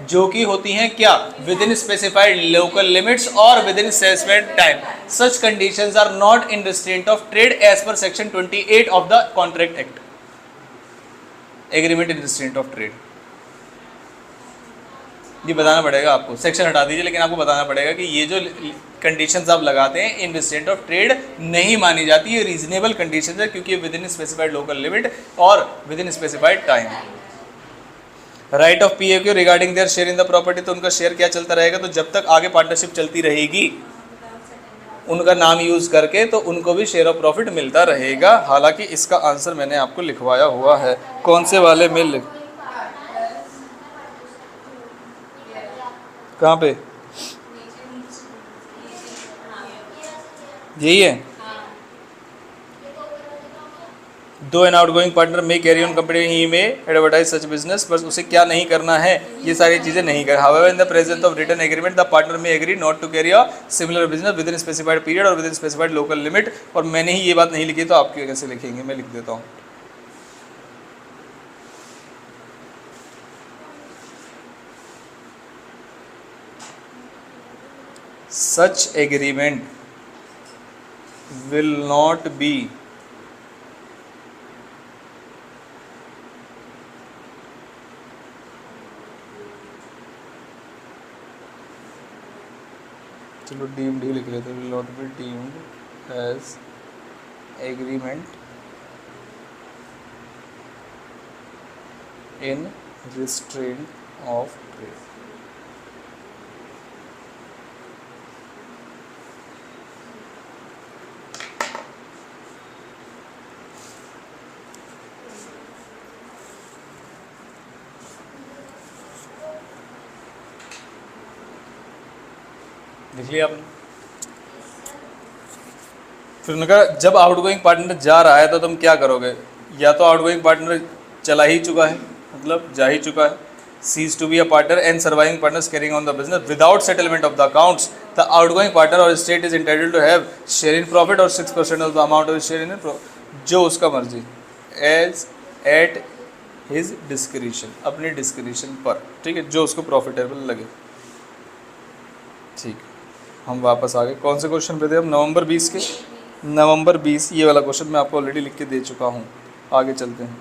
जो कि होती हैं क्या, within specified local limits और within specified time. Such conditions are not in restraint of trade as per section 28 of the contract act, agreement in restraint of trade. ये बताना पड़ेगा आपको, सेक्शन हटा दीजिए, लेकिन आपको बताना पड़ेगा कि ये जो कंडीशंस आप लगाते हैं इन रिस्ट्रेंट ऑफ ट्रेड नहीं मानी जाती, ये रीजनेबल कंडीशंस है, क्योंकि within specified local limit और within specified time. Right of PAQ regarding their share in the property, तो उनका शेयर क्या चलता रहेगा, तो जब तक आगे पार्टनरशिप चलती रहेगी उनका नाम यूज करके तो उनको भी शेयर ऑफ प्रॉफिट मिलता रहेगा। हालांकि इसका आंसर मैंने आपको लिखवाया हुआ है, कौन से वाले में लिख, कहाँ पे, यही है, दो एन आउटगोइंग पार्टनर में कैरी ऑन कंपनी ही में एडवर्टाइज सच बिजनेस, बस उसे क्या नहीं करना है, ये सारी चीज़ें नहीं कर। However in the presence of written agreement the partner may agree not to carry a similar business within specified period और within specified local limit. और मैंने ही ये बात नहीं लिखी तो आप कैसे लिखेंगे, मैं लिख देता हूँ। Such agreement will not be चलो डीम्ड ही लिख लेते हैं, will not be deemed as agreement in restraint of trade. लिख लिया आपने? फिर उन्होंने कहा जब आउटगोइंग पार्टनर जा रहा है तो तुम क्या करोगे, या तो आउटगोइंग पार्टनर चला ही चुका है, मतलब जा ही चुका है, cease to be a partner and surviving partners carrying on the business without settlement of the accounts, the outgoing partner or estate is entitled to have share in profit or 6% of the amount of share in profit, जो उसका मर्जी, as at his discretion, अपने discretion पर, ठीक है, जो उसको profitable लगे। ठीक, हम वापस आ गए, कौन से क्वेश्चन पे थे हम, नवंबर 20 के, नवंबर 20, ये वाला क्वेश्चन मैं आपको ऑलरेडी लिख के दे चुका हूँ। आगे चलते हैं,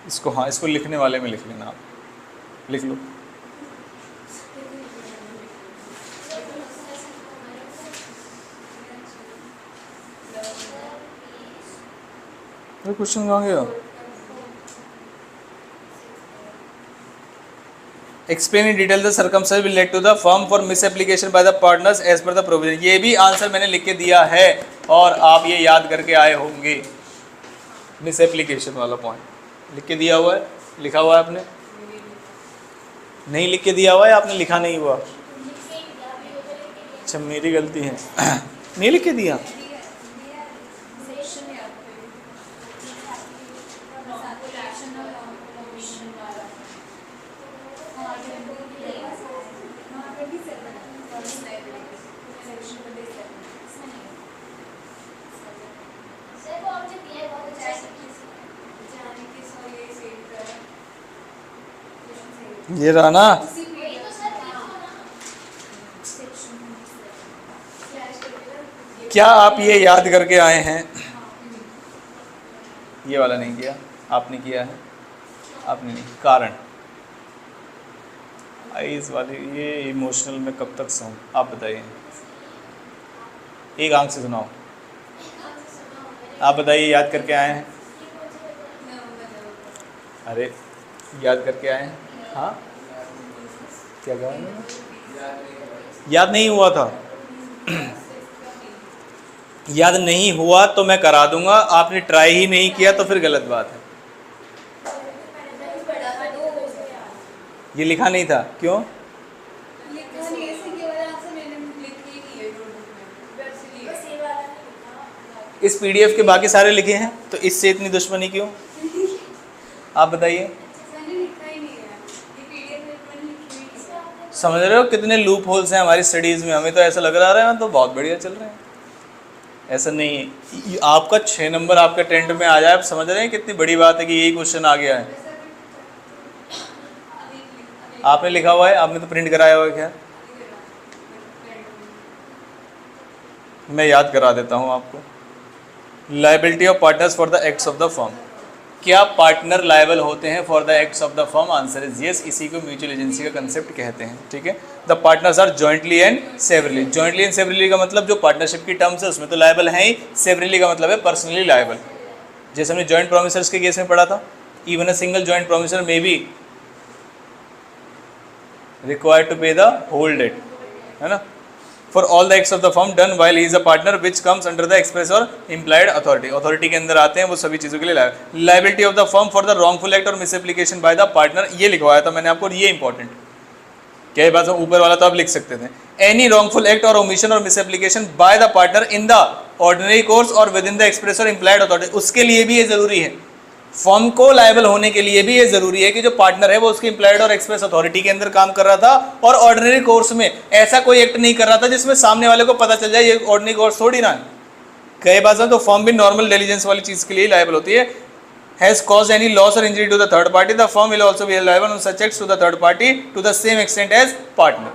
इसको, हाँ इसको लिखने वाले में लिख लेना, आप लिख लो। क्वेश्चन कहाँ गया, explain in detail the circumstances will led to the firm for misapplication by the partners as per the provision. ये भी आंसर मैंने लिख के दिया है और आप ये याद करके आए होंगे, मिस एप्लीकेशन वाला पॉइंट लिख के दिया हुआ है, लिखा हुआ है आपने, नहीं लिख के दिया हुआ है, आपने लिखा नहीं हुआ, अच्छा मेरी गलती है, नहीं लिख के दिया। ये रहा ना। क्या आप ये याद करके आए हैं? ये वाला नहीं किया आपने, किया है आपने नहीं। कारण इस वाले ये इमोशनल में कब तक सहूँ, आप बताइए। एक आंख से सुनाओ, आप बताइए याद करके आए हैं? अरे याद करके आए हैं? हाँ क्या कहा? याद नहीं हुआ था। याद नहीं हुआ तो मैं करा दूंगा, आपने ट्राई ही नहीं किया तो फिर गलत बात है। ये लिखा नहीं था, क्यों? इस पीडीएफ के बाकी सारे लिखे हैं तो इससे इतनी दुश्मनी क्यों, आप बताइए। समझ रहे हो कितने लूप होल्स हैं हमारी स्टडीज़ में? हमें तो ऐसा लग रहा है तो बहुत बढ़िया चल रहे हैं, ऐसा नहीं है। आपका 6 नंबर आपके टेंट में आ जाए, आप समझ रहे हैं कितनी बड़ी बात है कि यही क्वेश्चन आ गया है। आपने लिखा हुआ है, आपने तो प्रिंट कराया हुआ है क्या? मैं याद करा देता हूँ आपको। Liability of partners for the acts of the firm. क्या पार्टनर लायबल होते हैं for the acts of the firm? Answer is yes. इसी को म्यूचुअल एजेंसी का कंसेप्ट कहते हैं, ठीक है। The partners are jointly and severally. Jointly and severally का मतलब जो पार्टनरशिप की टर्म्स है उसमें तो लायबल है ही, सेवरली का मतलब है पर्सनली लायबल। जैसे हमने जॉइंट प्रोमिसर्स के केस में पढ़ा था, even a single joint promisor may be required to pay the whole debt, है ना। For all the acts of the firm done while he is a partner which comes under the express or implied authority. Authority के अंदर आते हैं वो सभी चीज़ों के लिए liability of the firm for the wrongful act or misapplication by the partner, ये लिखवाया था मैंने आपको, ये इंपॉर्टेंट। क्या ये बात? ऊपर वाला तो आप लिख सकते थे, any wrongful act or omission or misapplication by the partner in the ordinary course or within the express or implied authority, उसके लिए भी ये जरूरी है। फर्म को लायबल होने के लिए भी ये जरूरी है कि जो पार्टनर है वो उसकी इंप्लाइड और एक्सप्रेस अथॉरिटी के अंदर काम कर रहा था और ऑर्डिनरी कोर्स में ऐसा कोई एक्ट नहीं कर रहा था जिसमें सामने वाले को पता चल जाए ये ऑर्डिनरी कोर्स थोड़ी ना है। कई बार तो फर्म भी नॉर्मल डिलीजेंस वाली चीज के लिए लायबल होती है। हैज कॉज्ड एनी लॉस और injury to the third party, the firm will also be liable on such acts to the third party to the same extent as partner.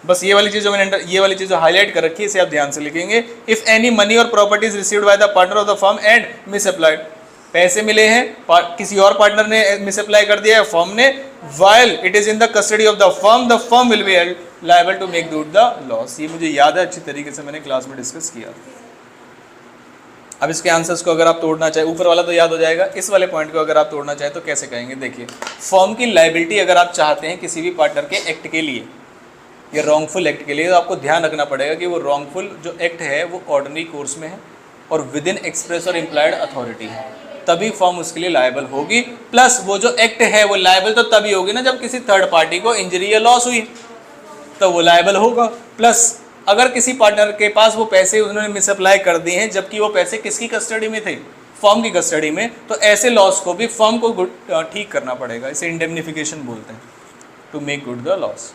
बस ये वाली चीज जो मैंने ये वाली चीज जो हाईलाइट कर रखी है इसे आप ध्यान से लिखेंगे। If any money or properties received by the partner of the firm and misapplied, पैसे मिले हैं किसी और पार्टनर ने मिसअप्लाई कर दिया है फर्म ने, while it is in the custody of the firm will be liable to make good the loss। ये मुझे याद है अच्छी तरीके से मैंने क्लास में डिस्कस किया। अब इसके आंसर्स को अगर आप तोड़ना चाहे, ऊपर वाला तो याद हो जाएगा, इस वाले पॉइंट को अगर आप तोड़ना चाहे तो कैसे कहेंगे? देखिए, फर्म की लायबिलिटी अगर आप चाहते हैं किसी भी पार्टनर के एक्ट के लिए या रॉन्गफुल एक्ट के लिए, तो आपको ध्यान रखना पड़ेगा कि वो रॉन्गफुल जो एक्ट है वो ऑर्डिनरी कोर्स में है और विद इन एक्सप्रेस और इम्प्लाइड अथॉरिटी है, तभी फर्म उसके लिए लायबल होगी। प्लस वो जो एक्ट है वो लायबल तो तभी होगी ना जब किसी थर्ड पार्टी को इंजरी या लॉस हुई, तो वो लायबल होगा। प्लस अगर किसी पार्टनर के पास वो पैसे उन्होंने मिसअप्लाई कर दिए हैं जबकि वो पैसे किसकी कस्टडी में थे? फर्म की कस्टडी में, तो ऐसे लॉस को भी फर्म को ठीक करना पड़ेगा। इसे इंडेमनिफिकेशन बोलते हैं, to make good the loss.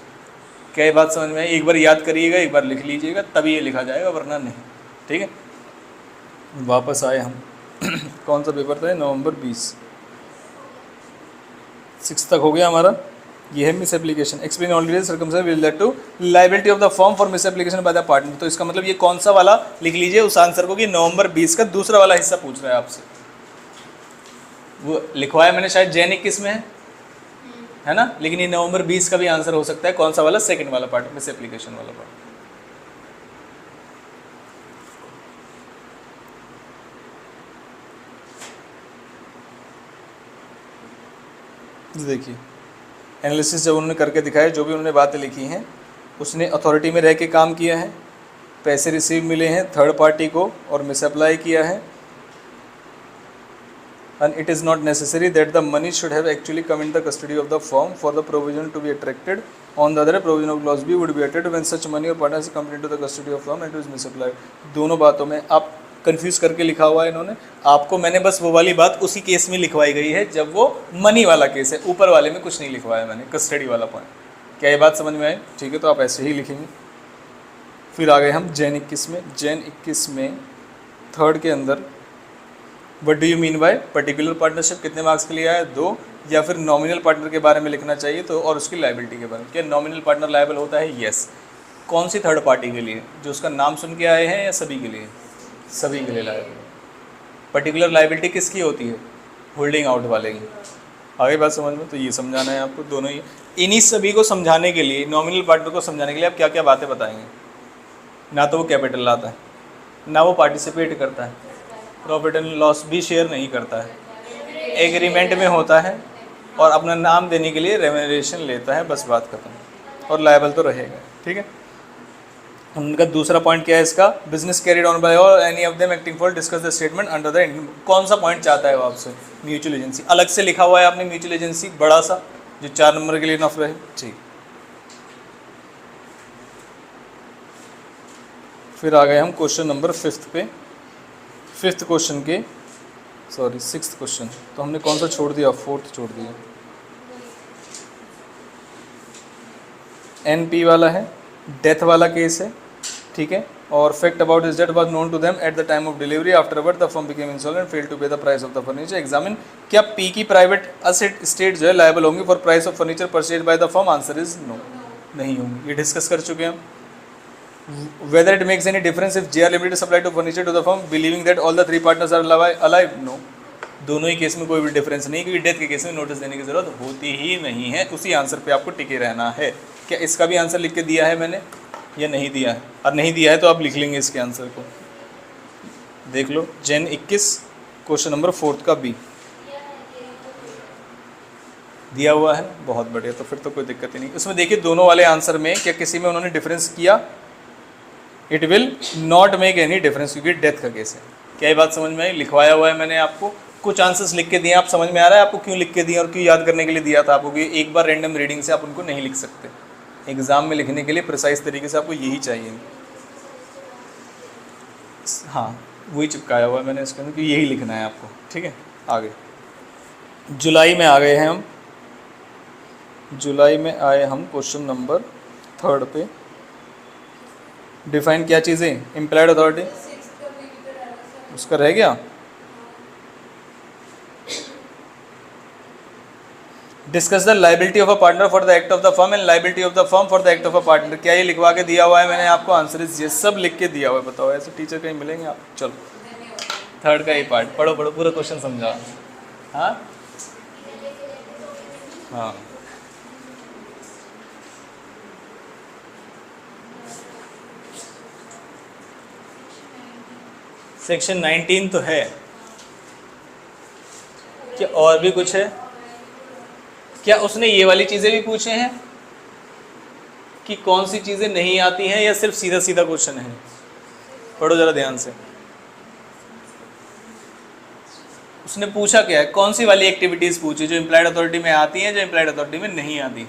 क्या ये बात समझ में आई? एक बार याद करिएगा, एक बार लिख लीजिएगा, तभी ये लिखा जाएगा, वरना नहीं। ठीक है, वापस आए हम। कौन सा पेपर था? नवंबर 20, 6 तक हो गया हमारा। ये है misapplication. Explain all details circumstances will lead to liability of the firm for misapplication by the partner. तो इसका मतलब ये कौन सा वाला लिख लीजिए उस आंसर को कि नवंबर 20 का दूसरा वाला हिस्सा पूछ रहा है आपसे। वो लिखवाया मैंने शायद जैनिक किस में है ना, लेकिन ये नवंबर 20 का भी आंसर हो सकता है। कौन सा वाला? सेकंड वाला पार्ट, मिस एप्लीकेशन वाला पार्ट। देखिए, एनालिसिस जब उन्होंने करके दिखाया, जो भी उन्होंने बातें लिखी हैं, उसने अथॉरिटी में रह के काम किया है, पैसे रिसीव मिले हैं थर्ड पार्टी को और मिसअप्लाई किया है, and it is not necessary that the money should have actually come in the custody of the firm for the provision to be attracted. On the other, provision of clause B would be attracted when such money or partnership come into the custody of firm and it is misapplied. दोनों बातों में आप confuse करके लिखा हुआ है इन्होंने, आपको मैंने बस वो वाली बात उसी केस में लिखवाई गई है जब वो मनी वाला केस है, ऊपर वाले में कुछ नहीं लिखवाया मैंने, कस्टडी वाला पॉइंट। क्या ये बात समझ में आई? ठीक है, तो आप ऐसे ही लिखेंगे। फिर आ गए हम जैन 21 में। जैन 21 में थर्ड के अंदर what do you mean bye particular partnership, कितने मार्क्स के लिए आया? 2। या फिर नॉमिनल पार्टनर के बारे में लिखना चाहिए तो, और उसकी लायबिलिटी के बारे में। क्या नॉमिनल पार्टनर लायबल होता है? यस। कौन सी थर्ड पार्टी के लिए? जो उसका नाम सुन के आए हैं या सभी के लिए? सभी के लिए लायबल। पर्टिकुलर लायबिलिटी किसकी होती है? होल्डिंग आउट वाले की। आगे बात समझ में? तो ये समझाना है आपको दोनों ही। इन्हीं सभी को समझाने के लिए, नॉमिनल पार्टनर को समझाने के लिए आप क्या क्या बातें बताएंगे? ना तो वो कैपिटल लाता है, ना वो पार्टिसिपेट करता है, प्रॉफिट एंड लॉस भी शेयर नहीं करता है, एग्रीमेंट में होता है और अपना नाम देने के लिए रेम्यूनरेशन लेता है, बस बात खत्म। और लायबल तो रहेगा। ठीक है, उनका दूसरा पॉइंट क्या है इसका? Business carried on by or any of them acting for discuss the statement under the. कौन सा पॉइंट चाहता है वो आपसे? Mutual agency. अलग से लिखा हुआ है आपने म्यूचुअल एजेंसी, बड़ा सा, जो 4 नंबर के लिए नफ रहे। ठीक, फिर आ गए हम क्वेश्चन नंबर 5 पे। 5th क्वेश्चन के, सॉरी 6th क्वेश्चन। तो हमने कौन सा छोड़ दिया? 4th छोड़ दिया। NP वाला है, डेथ वाला केस है। ठीक है, और fact about this death was known to them at the time of delivery, afterward the firm became insolvent, failed to pay the price of the furniture. Examine, क्या P की private asset state जो है liable होंगी for price of furniture purchase by the firm? Answer is no, नहीं होंगी। ये discuss कर चुके हैं हम। Whether it makes any difference if JR Limited supplied to furniture to the firm, believing that all the 3 partners are alive? No. दोनों ही case में कोई भी डिफरेंस नहीं, क्योंकि डेथ के केस में नोटिस देने की जरूरत होती ही नहीं है। उसी आंसर पे आपको टिके रहना है। क्या इसका भी आंसर लिख के दिया है मैंने या नहीं दिया है? और नहीं दिया है तो आप लिख लेंगे इसके आंसर को। देख लो, जैन 21 क्वेश्चन नंबर 4 का बी दिया हुआ है। बहुत बढ़िया, तो फिर तो कोई दिक्कत ही नहीं। इसमें देखिए दोनों वाले आंसर में क्या किसी में उन्होंने डिफरेंस किया? It will not make any difference, क्योंकि डेथ का केस है। क्या ये बात समझ में आई? लिखवाया हुआ है मैंने आपको, कुछ आंसर्स लिख के दिए। आप समझ में आ रहा है आपको क्यों लिख के दिए और क्यों याद करने के लिए दिया था आपको? कि एक बार रैंडम रीडिंग से आप उनको नहीं लिख सकते। एग्जाम में लिखने के लिए प्रिसाइज तरीके से आपको यही चाहिए। हाँ, वही चिपकाया हुआ है मैंने इसके अंदर कि यही लिखना है आपको। ठीक है, आगे जुलाई में आ गए हैं हम। जुलाई में आए हम क्वेश्चन नंबर 3 पे। डिफाइन क्या चीज़ें? इम्प्लाइड अथॉरिटी, उसका रह गया। Discuss the liability of a partner for the act of the firm and liability of the firm for the act of a partner. क्या ये लिखवा के दिया हुआ है मैंने आपको? आंसर इज ये सब लिख के दिया हुआ है। बताओ, ऐसे टीचर कहीं मिलेंगे आप? चलो 3rd का ये पार्ट पढ़ो, पूरा क्वेश्चन समझा। हाँ हाँ, सेक्शन 19 तो है। क्या और भी कुछ है? क्या उसने ये वाली चीज़ें भी पूछे हैं कि कौन सी चीज़ें नहीं आती हैं, या सिर्फ सीधा सीधा क्वेश्चन है? पढ़ो ज़रा ध्यान से। उसने पूछा क्या है? कौन सी वाली एक्टिविटीज़ पूछी जो इम्प्लाइड अथॉरिटी में आती हैं, जो इम्प्लाइड अथॉरिटी में नहीं आती?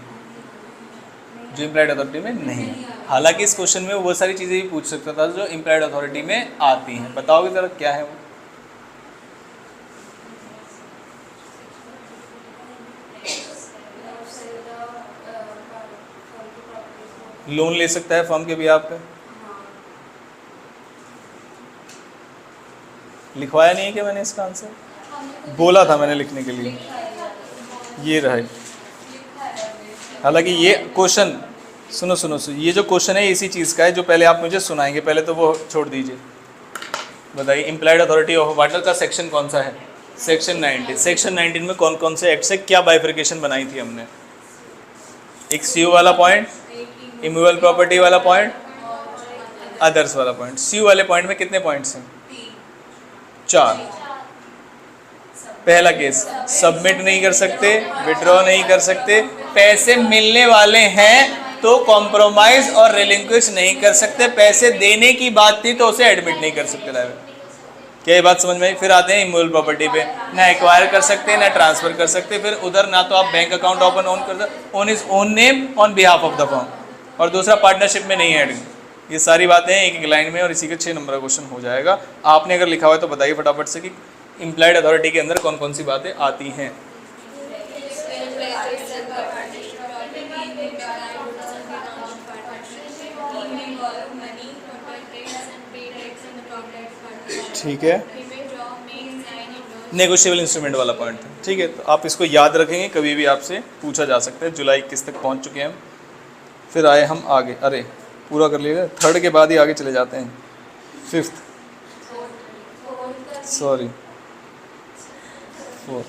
जो इम्प्लाइड अथॉरिटी में नहीं है। हालांकि इस क्वेश्चन में वो सारी चीज़ें भी पूछ सकता था जो इम्प्लाइड अथॉरिटी में आती हैं। बताओगे ज़रा क्या है वो? लोन ले सकता है फर्म के भी आप पे? लिखवाया नहीं है क्या मैंने इसका आंसर? बोला था मैंने लिखने के लिए, ये रहे। हालांकि ये क्वेश्चन सुनो, ये जो क्वेश्चन है इसी चीज़ का है जो पहले आप मुझे सुनाएंगे। पहले तो वो छोड़ दीजिए। बताइए, इम्प्लाइड अथॉरिटी ऑफ पार्टनर का सेक्शन कौन सा है? सेक्शन 19। सेक्शन 19 में कौन कौन से एक्ट से क्या बाइफर्केशन बनाई थी हमने? एक सीयू वाला पॉइंट, इमूवेबल प्रॉपर्टी वाला पॉइंट, अदर्स वाला पॉइंट। सीयू वाले पॉइंट में कितने पॉइंट्स हैं? 4। पहला केस, सबमिट नहीं कर सकते, विड्रॉ नहीं कर सकते, पैसे मिलने वाले हैं तो कॉम्प्रोमाइज और रिलिंक्विश नहीं कर सकते, पैसे देने की बात थी तो उसे एडमिट नहीं कर सकते लाइव। क्या ये बात समझ में आई? फिर आते हैं इमूवेबल प्रॉपर्टी पे, ना एक्वायर कर सकते हैं ना ट्रांसफर कर सकते, फिर उधर ना तो आप बैंक अकाउंट ओपन ऑन कर सकते on his own name on behalf of the firm, और दूसरा पार्टनरशिप में नहीं ऐड। ये सारी बातें एक एक लाइन में, और इसी के 6 नंबर का क्वेश्चन हो जाएगा। आपने अगर लिखा हुआ है तो बताइए फटाफट से कि इम्प्लाइड अथॉरिटी के अंदर कौन कौन सी बातें आती हैं। ठीक है, नेगोशिएबल इंस्ट्रूमेंट वाला पॉइंट है। ठीक है, तो आप इसको याद रखेंगे, कभी भी आपसे पूछा जा सकता है। जुलाई 21 तक पहुंच चुके हैं हम। फिर आए हम आगे, अरे पूरा कर लिया, थर्ड के बाद ही आगे चले जाते हैं। Fifth, sorry fourth,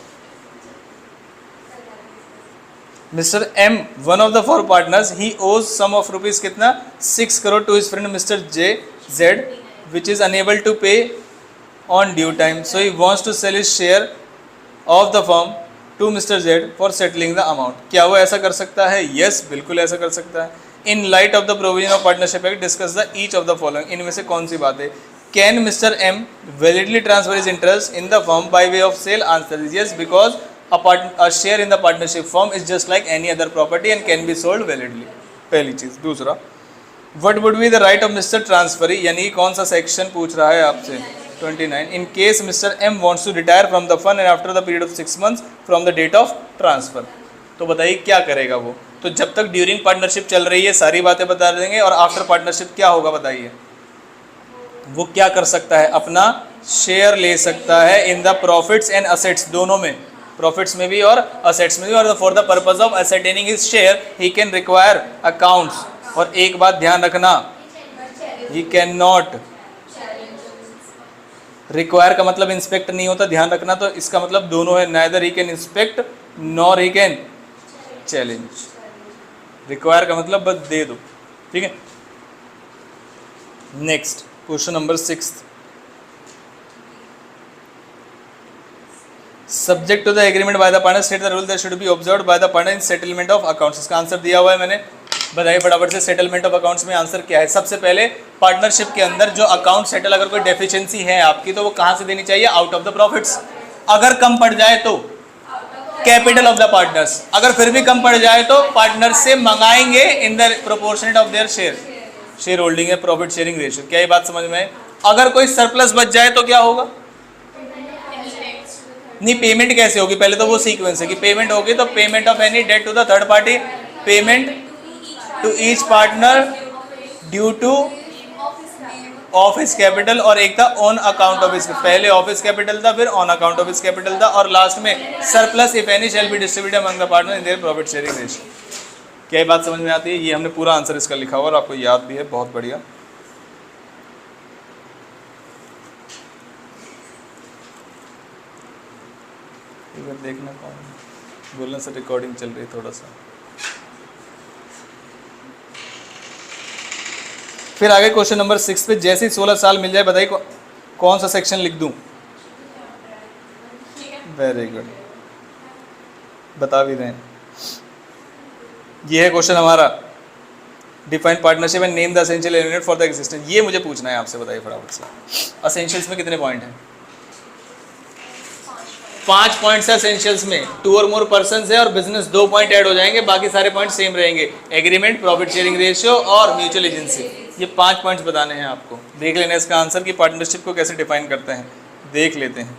mister M, one of the 4 partners, he owes some of rupees कितना 6 crore to his friend mister J Z which is unable to pay on due time, so he wants to sell his share of the firm to Mr. Z for settling the amount. क्या वो ऐसा कर सकता है? Yes, बिल्कुल ऐसा कर सकता है। In light of the provision of partnership act, discuss the each of the following. इनमें से कौन सी बात है? Can Mr. M validly transfer his interest in the firm by way of sale? Answer is yes, because a share in the partnership firm is just like any other property and can be sold validly. पहली चीज। दूसरा, what would be the right of Mr. Transferee, यानी कौन सा section पूछ रहा है आपसे? 29. In case Mr. M wants to retire from the fund and after the period of 6 months from the date of transfer, तो बताइए क्या करेगा वो? तो जब तक ड्यूरिंग पार्टनरशिप चल रही है सारी बातें बता देंगे, और आफ्टर पार्टनरशिप क्या होगा बताइए? वो क्या कर सकता है? अपना शेयर ले सकता है in the profits and assets, दोनों में, प्रॉफिट्स में भी और असेट्स में भी। और for the purpose of ascertaining his share he can require accounts. और एक बात ध्यान रखना, ही कैन नॉट, रिक्वायर का मतलब इंस्पेक्ट नहीं होता, ध्यान रखना। तो इसका मतलब दोनों है, neither he can inspect nor he can challenge. Require का मतलब बस दे दो, ठीक है। Next question number 6, subject to the agreement by the partner state the rule that should be observed by the partner in settlement of accounts. इसका आंसर दिया हुआ है मैंने, बताइए फटाफट से सेटलमेंट ऑफ अकाउंट्स में आंसर क्या है। सबसे पहले पार्टनरशिप के अंदर जो अकाउंट सेटल, अगर कोई डेफिशिएंसी है आपकी तो वो कहां से देनी चाहिए? Out of the profits. अगर कम पड़ जाए तो कैपिटल ऑफ द पार्टनर्स, अगर फिर भी कम पड़ जाए तो पार्टनर से मंगाएंगे in the proportionate of their share holding है, प्रॉफिट शेयरिंग रेशियो। क्या ये बात समझ में आए? अगर कोई सरप्लस बच जाए तो क्या होगा? नहीं, पेमेंट कैसे होगी? पहले तो वो सीक्वेंस है कि पेमेंट होगी तो payment of any debt to the third party, payment to each partner due to of his capital, और एक था ऑन अकाउंट ऑफ इसके, पहले ऑफिस कैपिटल था फिर ऑन अकाउंट ऑफ इस कैपिटल था, और लास्ट में surplus if any shall be distributed among the partner in their profit sharing ratio. क्या ये बात समझ में आती है? ये हमने पूरा आंसर इसका लिखा हुआ और आपको याद भी है, बहुत बढ़िया। देखना कौन बोलने से रिकॉर्डिंग चल रही थोड़ा सा। फिर आगे क्वेश्चन नंबर 6 पे, जैसे ही 16 साल मिल जाए बताइए कौन सा सेक्शन लिख दूं? वेरी गुड, बता भी रहे हैं। ये है क्वेश्चन हमारा, define partnership and name the essential element for the existence. ये मुझे पूछना है आपसे, बताइए फटाफट से। असेंशियल्स में कितने पॉइंट हैं? 5 पॉइंट्स है एसेंशियल्स में। 2 और मोर पर्सन्स है और बिजनेस 2 पॉइंट ऐड हो जाएंगे, बाकी सारे पॉइंट सेम रहेंगे। एग्रीमेंट, प्रॉफिट शेयरिंग रेशियो और म्यूचुअल एजेंसी, ये 5 पॉइंट्स बताने हैं आपको। देख लेना इसका आंसर कि पार्टनरशिप को कैसे डिफाइन करते हैं, देख लेते हैं।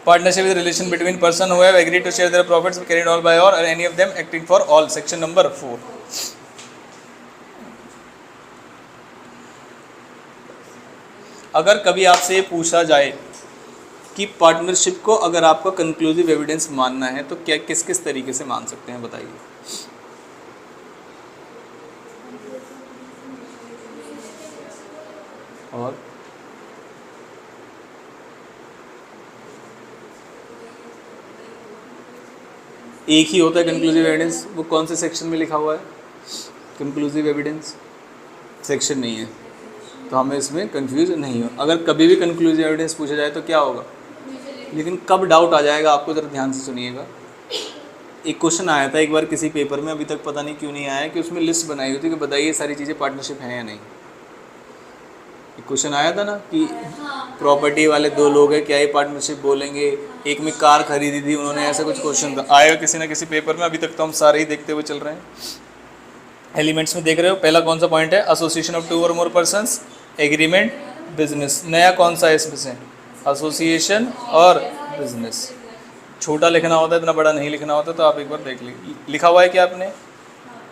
Partnership is relation between person who have agreed to share their profits carried all by or any of them acting for all, section number 4। अगर कभी आपसे ये पूछा जाए कि पार्टनरशिप को अगर आपका कंक्लूसिव एविडेंस मानना है तो क्या किस किस तरीके से मान सकते हैं बताइए? और एक ही होता है कंक्लूसिव एविडेंस, वो कौन से सेक्शन में लिखा हुआ है? कंक्लूसिव एविडेंस सेक्शन नहीं है, तो हमें इसमें कंफ्यूज नहीं हो। अगर कभी भी कंक्लूसिव एविडेंस पूछा जाए तो क्या होगा? लेकिन कब डाउट आ जाएगा आपको, ज़रा ध्यान से सुनिएगा। एक क्वेश्चन आया था एक बार किसी पेपर में, अभी तक पता नहीं क्यों नहीं आया, कि उसमें लिस्ट बनाई हुई थी कि बताइए सारी चीज़ें पार्टनरशिप हैं या नहीं। क्वेश्चन आया था ना कि प्रॉपर्टी वाले दो लोग हैं, क्या ये पार्टनरशिप बोलेंगे, एक में कार खरीदी थी उन्होंने, ऐसा कुछ क्वेश्चन था, आएगा किसी ना किसी पेपर में। अभी तक तो हम सारे ही देखते हुए चल रहे हैं। एलिमेंट्स में देख रहे हो, पहला कौन सा पॉइंट है, एसोसिएशन ऑफ 2 और मोर पर्सन्स, एग्रीमेंट, बिजनेस। नया कौन सा है इसमें से, एसोसिएशन और बिजनेस। छोटा लिखना होता है, इतना बड़ा नहीं लिखना होता, तो आप एक बार देख लीजिए। लिखा हुआ है क्या आपने,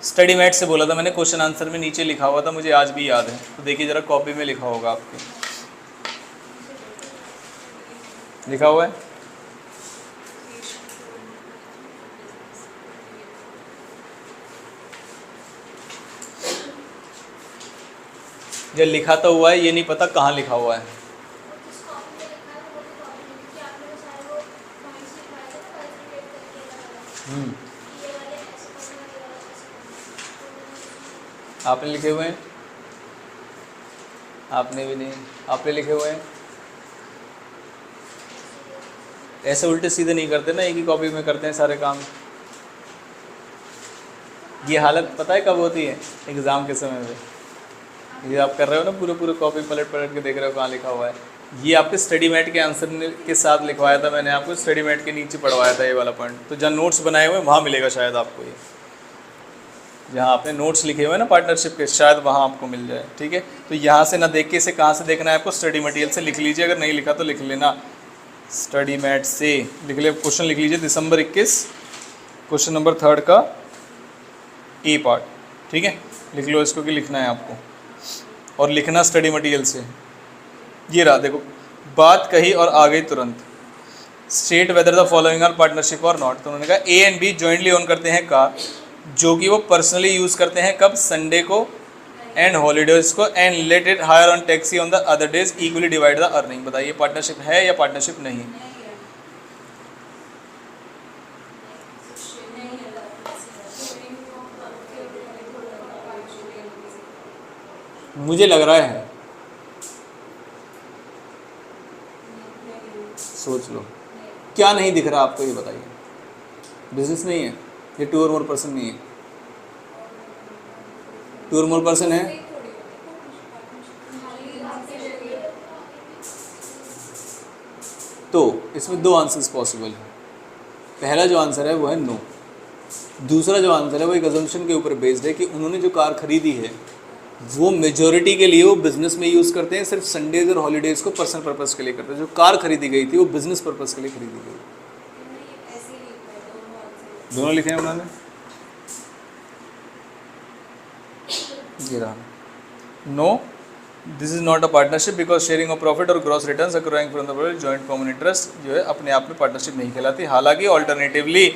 स्टडी मैट से बोला था मैंने, क्वेश्चन आंसर में नीचे लिखा हुआ था, मुझे आज भी याद है, तो देखिए जरा कॉपी में लिखा होगा आपके, लिखा हुआ है। जब लिखा तो हुआ है, ये नहीं पता कहाँ लिखा हुआ है। आपने लिखे हुए हैं, आपने भी नहीं, आपने लिखे हुए हैं। ऐसे उल्टे सीधे नहीं करते ना, एक ही कॉपी में करते हैं सारे काम। ये हालत पता है कब होती है, एग्ज़ाम के समय पे। ये आप कर रहे हो ना, पूरे पूरे कॉपी पलट पलट के देख रहे हो कहाँ लिखा हुआ है। ये आपके स्टडी मैट के आंसर के साथ लिखवाया था मैंने आपको, स्टडी मैट के नीचे पढ़वाया था ये वाला पॉइंट। तो जहाँ नोट्स बनाए हुए वहाँ मिलेगा शायद आपको, ये जहाँ आपने नोट्स लिखे हुए हैं ना पार्टनरशिप के, शायद वहाँ आपको मिल जाए। ठीक है, तो यहाँ से ना देख के इसे कहाँ से देखना है आपको, स्टडी मटेरियल से लिख लीजिए, अगर नहीं लिखा तो लिख लेना, स्टडी मैट से लिख ले। क्वेश्चन लिख लीजिए दिसंबर 21, क्वेश्चन नंबर 3 का ए पार्ट। ठीक है, लिख लो इसको कि लिखना है आपको, और लिखना स्टडी मटेरियल से। ये रहा, देखो बात कही और आ गई तुरंत। State whether the following are partnership और नॉट। तो उन्होंने कहा A and B jointly own करते हैं कार, जो कि वो पर्सनली यूज़ करते हैं कब, संडे को एंड हॉलीडेज को, and let it hire on taxi on the other days, equally divide the earning. बताइए पार्टनरशिप है या पार्टनरशिप नहीं। मुझे लग रहा है, सोच लो क्या नहीं दिख रहा आपको, ये बताइए। बिजनेस नहीं है, ये 2 और मोर पर्सन नहीं है। 2 और मोर पर्सन है, तो इसमें 2 आंसर्स पॉसिबल है। पहला जो आंसर है वो है नो, दूसरा जो आंसर है वो एक अजम्पशन के ऊपर बेस्ड है कि उन्होंने जो कार खरीदी है वो मेजॉरिटी के लिए वो बिजनेस में यूज़ करते हैं, सिर्फ संडेज और हॉलीडेज को पर्सनल पर्पस के लिए करते हैं। जो कार खरीदी गई थी वो बिजनेस पर्पस के लिए खरीदी गई। दोनों लिखे हैं उन्होंने, ये रहा no, this is not a partnership because sharing of profit or gross returns accruing from the joint common interest जो है अपने आप में पार्टनरशिप नहीं कहलाती। हालांकि alternatively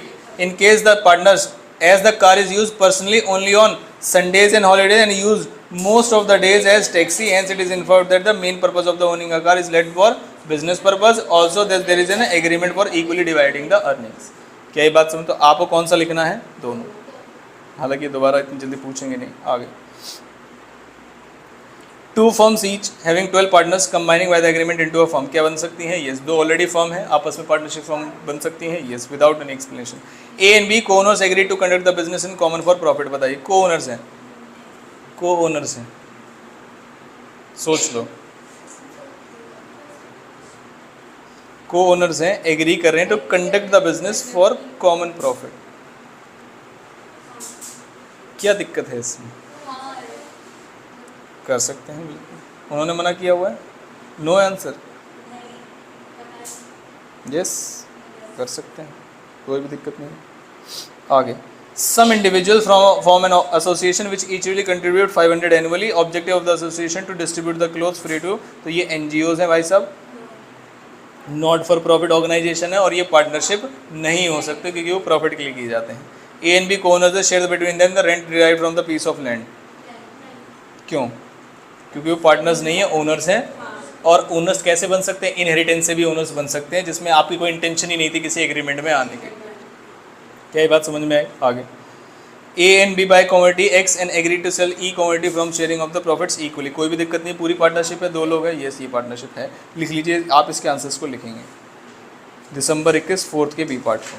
in case the partners as the car is use personally only on Sundays and holidays and use most of the days as taxi, hence it is inferred that the main purpose of the owning a car is led for business purpose. Also there is an agreement for equally dividing the earnings. क्या ये बात समझ, तो आपको कौन सा लिखना है, दोनों। हालांकि दोबारा इतनी जल्दी पूछेंगे नहीं, आगे। 2 firms each having 12 partners combining by the agreement into a firm, क्या बन सकती हैं, yes। 2 ऑलरेडी फर्म है, आपस में पार्टनरशिप फर्म बन सकती हैं, yes, without any explanation. A and B co-owners agree to conduct the business in common for profit. बताइए, को ओनर्स हैं, को ओनर्स हैं, सोच लो, को ओनर्स हैं, एग्री कर रहे हैं to conduct the business for common profit. क्या दिक्कत है इसमें, कर सकते हैं बिल्कुल, उन्होंने मना किया हुआ है, नो आंसर, यस कर सकते हैं, कोई भी दिक्कत नहीं। आगे, some individuals form an association which each really contribute 500 annually. Objective of the association to distribute the clothes free to, तो ये NGOs हैं भाई साहब, नॉट फॉर प्रॉफिट ऑर्गेनाइजेशन है, और ये पार्टनरशिप नहीं हो सकते क्योंकि वो प्रॉफिट के लिए किए जाते हैं। A and B co-owners share between them the rent derived from the piece of land. क्यों, क्योंकि वो पार्टनर्स नहीं है, ओनर्स हैं। और ओनर्स कैसे बन सकते हैं, इनहेरिटेंस से भी ओनर्स बन सकते हैं, जिसमें आपकी कोई इंटेंशन ही नहीं थी किसी एग्रीमेंट में आने की। क्या ये बात समझ में आई, आगे। A and B buy commodity X and agree to sell the commodity from sharing of the profits equally. कोई भी दिक्कत नहीं, पूरी पार्टनरशिप है, 2 लोग हैं, यस ये पार्टनरशिप है। लिख लीजिए आप, इसके आंसर्स को लिखेंगे दिसंबर 21 4th के बी पार्ट को।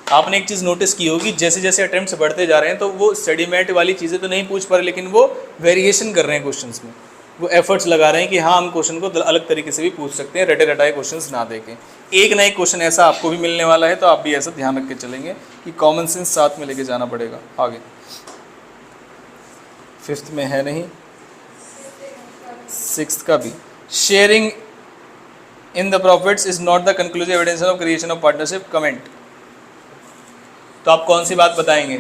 आपने एक चीज़ नोटिस की होगी, जैसे जैसे अटेम्प्ट्स बढ़ते जा रहे हैं तो वो स्टडीमेट वाली चीज़ें तो नहीं पूछ पा रहे, लेकिन वो वेरिएशन कर रहे हैं क्वेश्चंस में, वो एफर्ट्स लगा रहे हैं कि हाँ हम क्वेश्चन को अलग तरीके से भी पूछ सकते हैं, रटे रटाए क्वेश्चंस ना देखें। एक ना एक क्वेश्चन ऐसा आपको भी मिलने वाला है, तो आप भी ऐसा ध्यान रख के चलेंगे कि कॉमन सेंस साथ में लेके जाना पड़ेगा। आगे 5th में है नहीं, 6th का भी, sharing in the profits is not the conclusive evidence of creation of partnership, comment. तो आप कौन सी बात बताएंगे?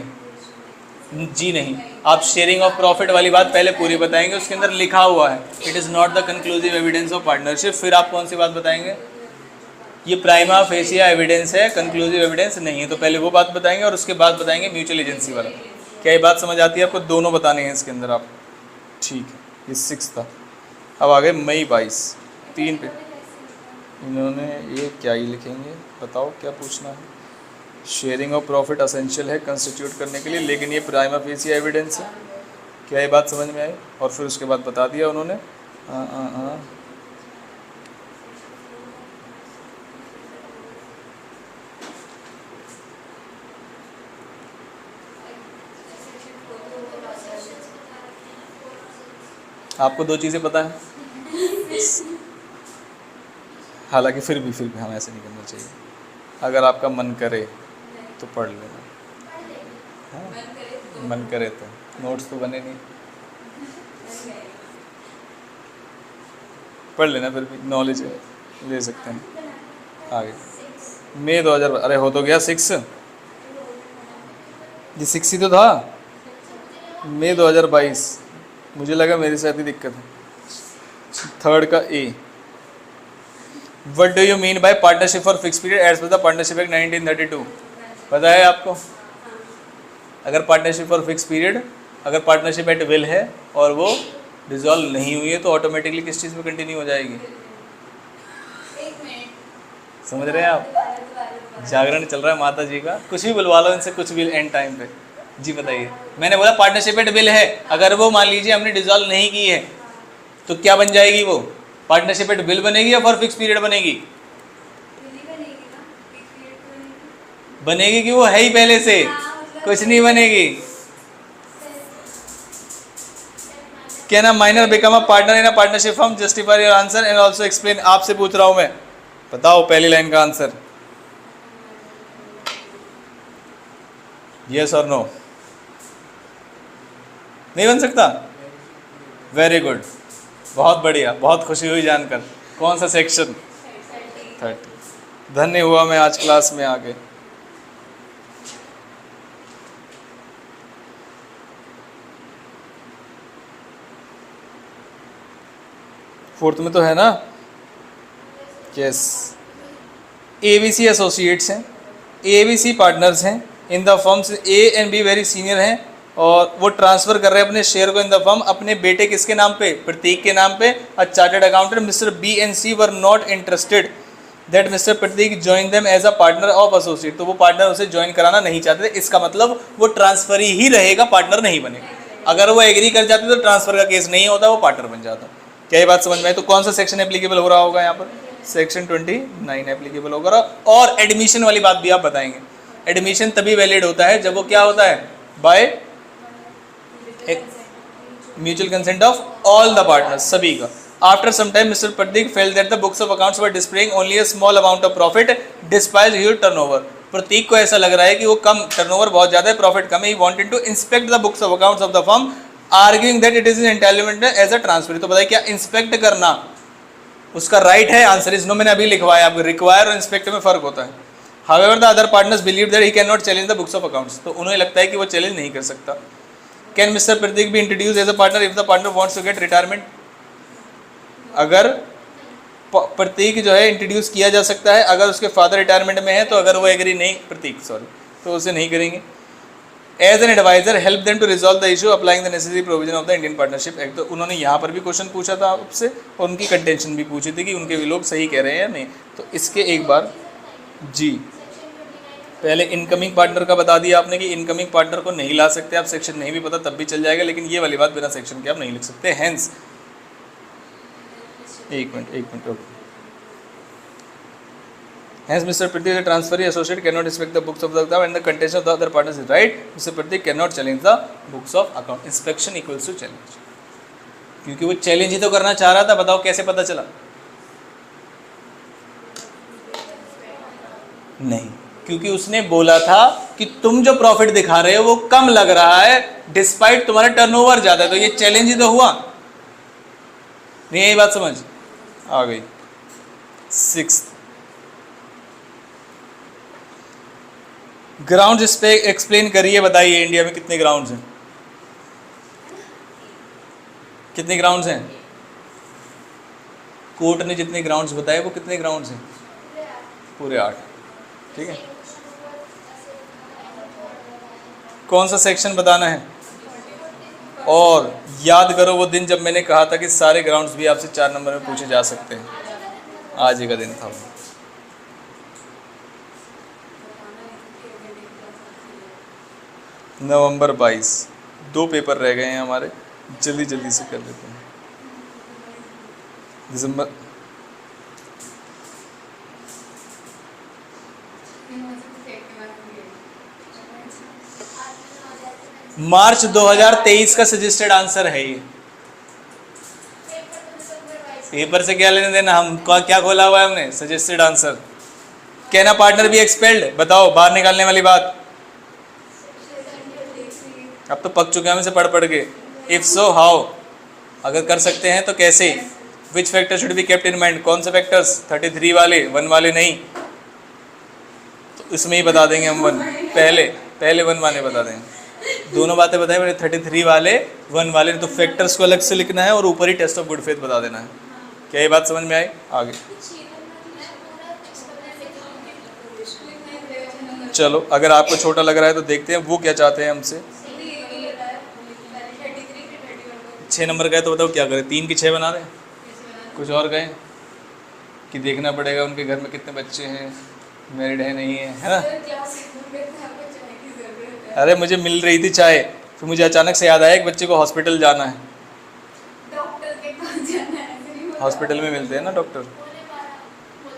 जी नहीं, आप शेयरिंग ऑफ प्रॉफिट वाली बात पहले पूरी बताएंगे, उसके अंदर लिखा हुआ है it is not the conclusive evidence of partnership. फिर आप कौन सी बात बताएंगे? ये प्राइमा फेसिया एविडेंस है, कंक्लूसिव एविडेंस नहीं है, तो पहले वो बात बताएंगे और उसके बाद बताएंगे म्यूचुअल एजेंसी वाला। क्या ये बात समझ आती है आपको? दोनों बताने हैं इसके अंदर आप, ठीक है। ये 6 था। अब आ गए मई 22, 3 पे इन्होंने ये क्या ही लिखेंगे, बताओ क्या पूछना है। शेयरिंग ऑफ प्रॉफिट असेंशियल है कंस्टिट्यूट करने के लिए, लेकिन ये प्राइमा फेसिया एविडेंस है। क्या ये बात समझ में आई? और फिर उसके बाद बता दिया उन्होंने। आपको 2 चीज़ें पता है, हालांकि फिर भी हम ऐसे नहीं करना चाहिए। अगर आपका मन करे तो पढ़ लेना, हाँ मन करे तो, नोट्स तो बने नहीं, पढ़ लेना, फिर भी नॉलेज ले सकते हैं। आगे मई 2000, अरे हो तो गया 6, ये 6 ही तो था। मई 2022, मुझे लगा मेरे साथ ही दिक्कत है। 3rd का A, what do you mean by partnership for fix period as per the partnership act 1932? पता है आपको? अगर पार्टनरशिप फॉर फिक्स पीरियड, अगर पार्टनरशिप एट विल है और वो डिसॉल्व नहीं हुई है तो ऑटोमेटिकली किस चीज़ में कंटिन्यू हो जाएगी? समझ रहे हैं आप? जागरण चल रहा है माता जी का, कुछ भी बुलवा लो इनसे, कुछ भी एंड टाइम पे। जी बताइए। मैंने बोला पार्टनरशिप एट विल है, अगर वो मान लीजिए हमने डिसॉल्व नहीं की है तो क्या बन जाएगी? वो पार्टनरशिप एट विल बनेगी या फॉर फिक्स पीरियड बनेगी? बनेगी कि वो है ही पहले से, कुछ नहीं बनेगी। क्या ना minor become a partner in a partnership firm, justify your answer and also explain. आपसे पूछ रहा हूं मैं, बताओ पहली लाइन का आंसर, यस और नो? नहीं बन सकता? वेरी गुड, बहुत बढ़िया, बहुत खुशी हुई जानकर। कौन सा सेक्शन? 30। धन्य हुआ मैं आज क्लास में आके। फोर्थ में तो है ना? यस। ABC एसोसिएट्स हैं, ABC पार्टनर्स हैं in the firms, A and B very senior हैं और वो ट्रांसफ़र कर रहे हैं अपने शेयर को इन द फर्म अपने बेटे किसके नाम पे? प्रतीक के नाम पे। A chartered accountant mister B and C were not interested that mister Pratik join them as a partner of associate. तो वो पार्टनर उसे ज्वाइन कराना नहीं चाहते थे, इसका मतलब वो ट्रांसफर ही रहेगा, पार्टनर नहीं बनेगा। अगर वो एग्री कर जाते तो ट्रांसफर का केस नहीं होता, वो पार्टनर बन जाता। क्या ये बात समझ में आई? तो कौन सा सेक्शन एप्लीकेबल हो रहा होगा यहाँ पर? सेक्शन 29 एप्लीकेबल होगा। और एडमिशन वाली बात भी आप बताएंगे। एडमिशन तभी वैलिड होता है जब वो क्या होता है? By mutual consent of all the partners, सभी का। After some time mister Prateek felt that the books of accounts were displaying only a small amount of profit despite huge turnover. Prateek को ऐसा लग रहा है कि वो कम, टर्नओवर बहुत ज्यादा है, प्रॉफिट कम है। He wanted to inspect the books of accounts of the firm arguing that it is entitlement as a transfer. तो बताइए क्या इंस्पेक्ट करना उसका राइट है? Answer is no. मैंने अभी लिखवाया, आपको रिक्वायर और इंस्पेक्ट में फर्क होता है। However the other partners believe that he can not challenge the books of accounts. तो उन्हें लगता है कि वो चैलेंज नहीं कर सकता। Can mister Pratik be introduce as a partner if the partner wants to get retirement? अगर प्रतीक जो है इंट्रोड्यूस किया जा सकता है अगर उसके फादर रिटायरमेंट में है, तो अगर वो एग्री नहीं, प्रतीक सॉरी, तो उसे नहीं करेंगे। As an advisor help them to resolve the issue applying the necessary provision of the Indian partnership Act. तो उन्होंने यहाँ पर भी क्वेश्चन पूछा था आपसे और उनकी कंटेंशन भी पूछी थी कि उनके भी लोग सही कह रहे हैं या नहीं। तो इसके एक बार जी पहले इनकमिंग पार्टनर का बता दिया आपने कि इनकमिंग पार्टनर को नहीं ला सकते आप, सेक्शन नहीं भी पता तब भी चल जाएगा, लेकिन ये वाली बात बिना सेक्शन के आप नहीं लिख सकते। हेंस एक minute okay, Hence, Mr. Pratik, the transferee associate cannot inspect the books of the account and the contention of the other partners is right. Mr. Pratik cannot challenge the books of account. Inspection equals to challenge. क्योंकि वो challenge ही तो करना चाह रहा था, बताओ कैसे पता चला? नहीं, क्योंकि उसने बोला था कि तुम जो प्रॉफिट दिखा रहे हो वो कम लग रहा है डिस्पाइट तुम्हारा टर्नओवर ज्यादा है, तो ये चैलेंज ही तो हुआ नहीं। यही बात समझ आ गई। 6 ग्राउंड इस पे एक्सप्लेन करिए, बताइए इंडिया में कितने ग्राउंड्स हैं? कितने ग्राउंड्स हैं? कोर्ट ने जितने ग्राउंड्स बताए वो कितने ग्राउंड्स हैं? पूरे 8। ठीक है, कौन सा सेक्शन बताना है? और याद करो वो दिन जब मैंने कहा था कि सारे ग्राउंड्स भी आपसे 4 नंबर में पूछे जा सकते हैं, आज ही का दिन था वो। नवंबर 22, 2 पेपर रह गए हैं हमारे, जल्दी जल्दी से कर लेते हैं। दिसंबर मार्च 2023 का सजेस्टेड आंसर है ये। पेपर से क्या लेने देना, हम क्या खोला हुआ है हमने? Suggested answer. कहना पार्टनर भी एक्सपेल्ड, बताओ बाहर निकालने वाली बात। अब तो पक चुके हैं हमसे पढ़ पढ़ के। इफ सो हाउ, अगर कर सकते हैं तो कैसे? Which factor should be kept in mind, कौन से फैक्टर्स? 33 वाले, 1 वाले नहीं, तो इसमें ही बता देंगे हम 1 पहले 1 वाले बता देंगे। दोनों बातें बताएं मैंने, 33 वाले 1 वाले, तो फैक्टर्स को अलग से लिखना है और ऊपर ही टेस्ट ऑफ गुड फेथ बता देना है। क्या ये बात समझ में आई? आगे चलो, अगर आपको छोटा लग रहा है तो देखते हैं वो क्या चाहते हैं हमसे। 6 नंबर गए तो बताओ क्या करें? 3 की 6 बना दें? कुछ और गए कि देखना पड़ेगा उनके घर में कितने बच्चे हैं, मैरिड है नहीं है ना? अरे मुझे मिल रही थी चाय, फिर मुझे अचानक से याद आया एक बच्चे को हॉस्पिटल जाना है। डॉक्टर के पास जाना है, हॉस्पिटल में मिलते हैं ना डॉक्टर।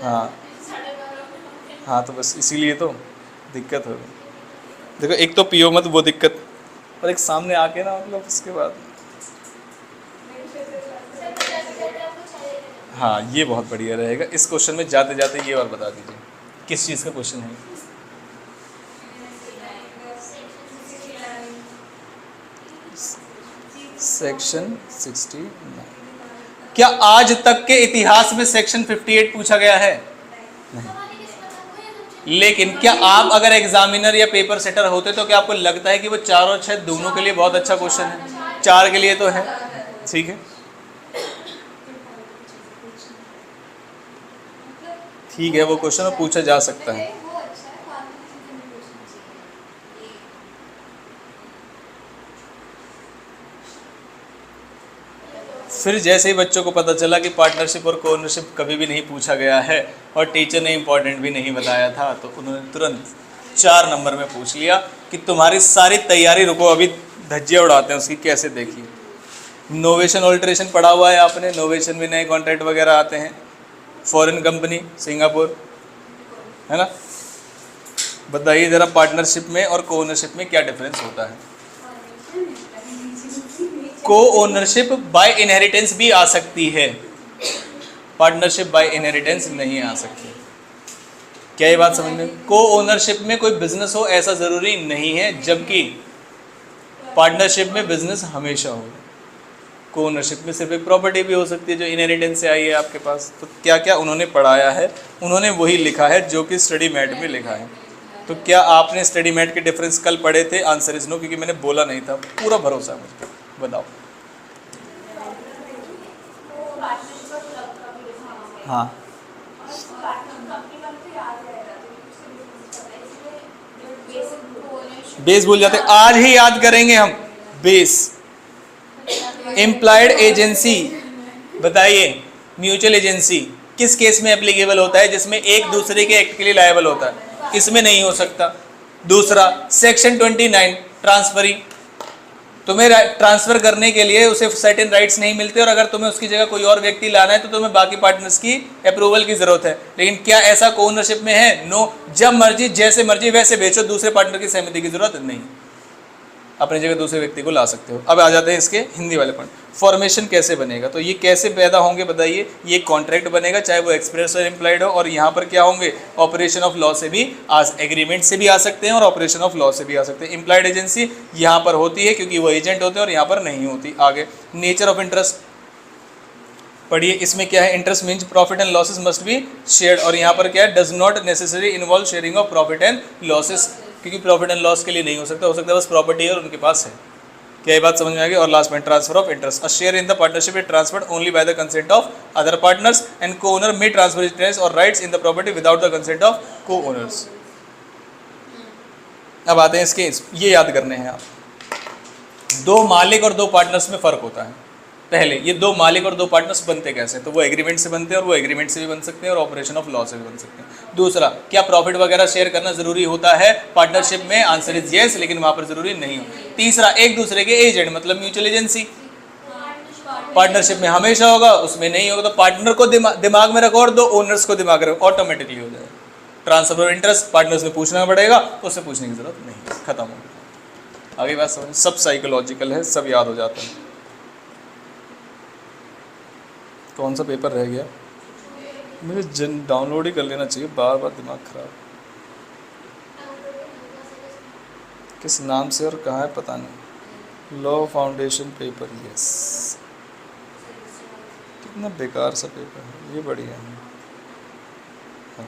हाँ हाँ, तो बस इसीलिए तो दिक्कत हो गई। देखो, एक तो पियो मत वो दिक्कत, और एक सामने आके ना मतलब उसके बाद। हाँ, ये बहुत बढ़िया रहेगा। इस क्वेश्चन में जाते जाते ये और बता दीजिए किस चीज़ का क्वेश्चन है? सेक्शन 69। क्या आज तक के इतिहास में सेक्शन 58 पूछा गया है? नहीं। लेकिन क्या आप अगर एग्जामिनर या पेपर सेटर होते तो क्या आपको लगता है कि वो 4 और 6 दोनों के लिए बहुत अच्छा क्वेश्चन है? 4 के लिए तो है। ठीक है, ठीक है, वो क्वेश्चन पूछा जा सकता है। फिर जैसे ही बच्चों को पता चला कि पार्टनरशिप और कोओनरशिप कभी भी नहीं पूछा गया है और टीचर ने इम्पोर्टेंट भी नहीं बताया था, तो उन्होंने तुरंत 4 नंबर में पूछ लिया कि तुम्हारी सारी तैयारी रुको, अभी धज्जियाँ उड़ाते हैं उसकी, कैसे देखिए। नोवेशन ऑल्ट्रेशन पढ़ा हुआ है आपने, नोवेशन में नए कॉन्ट्रैक्ट वगैरह आते हैं, फॉरेन कंपनी, सिंगापुर, है ना? बताइए ज़रा पार्टनरशिप में और कोओनरशिप में क्या डिफरेंस होता है? को ओनरशिप बाय इनहेरिटेंस भी आ सकती है, पार्टनरशिप बाय इनहेरिटेंस नहीं आ सकती। क्या ये बात समझ में? को ओनरशिप में कोई बिजनेस हो ऐसा ज़रूरी नहीं है, जबकि पार्टनरशिप में बिजनेस हमेशा हो। को ओनरशिप में सिर्फ एक प्रॉपर्टी भी हो सकती है जो इनहेरिटेंस से आई है आपके पास। तो क्या क्या उन्होंने पढ़ाया है, उन्होंने वही लिखा है जो कि स्टडी मैट में लिखा है। तो क्या आपने स्टडी मैट के डिफरेंस कल पढ़े थे? आंसर इज नो, क्योंकि मैंने बोला नहीं था। पूरा भरोसा है मुझे। बताओ। हाँ, बेस भूल जाते, आज ही याद करेंगे हम। बेस, एम्प्लॉयड एजेंसी, बताइए म्यूचुअल एजेंसी किस केस में एप्लीकेबल होता है? जिसमें एक दूसरे के एक्ट के लिए लायबल होता है, इसमें नहीं हो सकता। दूसरा, सेक्शन 29 ट्रांसफरी, तुम्हें ट्रांसफर करने के लिए उसे सर्टेन राइट्स नहीं मिलते, और अगर तुम्हें उसकी जगह कोई और व्यक्ति लाना है तो तुम्हें बाकी पार्टनर्स की अप्रूवल की जरूरत है। लेकिन क्या ऐसा को ओनरशिप में है? नो। जब मर्जी जैसे मर्जी वैसे बेचो, दूसरे पार्टनर की सहमति की जरूरत नहीं, अपनी जगह दूसरे व्यक्ति को ला सकते हो। अब आ जाते हैं इसके हिंदी वाले पॉइंट। फॉर्मेशन कैसे बनेगा? तो ये कैसे पैदा होंगे बताइए? ये कॉन्ट्रैक्ट बनेगा, चाहे वो एक्सप्रेस और इम्प्लाइड हो, और यहाँ पर क्या होंगे? ऑपरेशन ऑफ लॉ से भी एग्रीमेंट से भी आ सकते हैं और ऑपरेशन ऑफ लॉ से भी आ सकते हैं। इम्प्लाइड एजेंसी यहाँ पर होती है क्योंकि वो एजेंट होते हैं, और यहाँ पर नहीं होती। आगे नेचर ऑफ इंटरेस्ट पढ़िए, इसमें क्या है? Interest means profit and losses must be shared, और यहाँ पर क्या है? Does not necessary involve sharing of profit and losses, क्योंकि प्रॉफिट एंड लॉस के लिए नहीं हो सकता है बस प्रॉपर्टी है और उनके पास है। क्या ये बात समझ में आ गई? और लास्ट में transfer of interest, a share in the partnership is transferred only by the consent of other partners and को ओनर मे ट्रांसफर इंटरेस्ट और rights in the property without the consent of को ओनर्स। अब आते हैं इसके, ये याद करने हैं आप, दो मालिक और दो पार्टनर्स में फर्क होता है। पहले ये दो मालिक और दो पार्टनर्स बनते कैसे? तो वो एग्रीमेंट से बनते हैं, और वो एग्रीमेंट से भी बन सकते हैं और ऑपरेशन ऑफ लॉ से भी बन सकते हैं। दूसरा, क्या प्रॉफिट वगैरह शेयर करना जरूरी होता है पार्टनरशिप में? आंसर इज यस, लेकिन वहां पर जरूरी नहीं हो। तीसरा, एक दूसरे के एजेंट मतलब म्यूचुअल एजेंसी पार्टनरशिप में हमेशा होगा, उसमें नहीं होगा। तो पार्टनर को दिमाग में रखो और दो ओनर्स को दिमाग में रखो, ऑटोमेटिकली हो जाएगा। ट्रांसफर ऑफ इंटरेस्ट पार्टनर्स में पूछना पड़ेगा, उससे पूछने की जरूरत नहीं, खत्म हो गया। आगे बात समझ, सब साइकोलॉजिकल है, सब याद हो जाता है। कौन सा पेपर रह गया? मुझे डाउनलोड ही कर लेना चाहिए, बार बार दिमाग खराब। किस नाम से और कहाँ है पता नहीं। Law foundation paper, yes. कितना बेकार सा पेपर है ये, बढ़िया है। हाँ।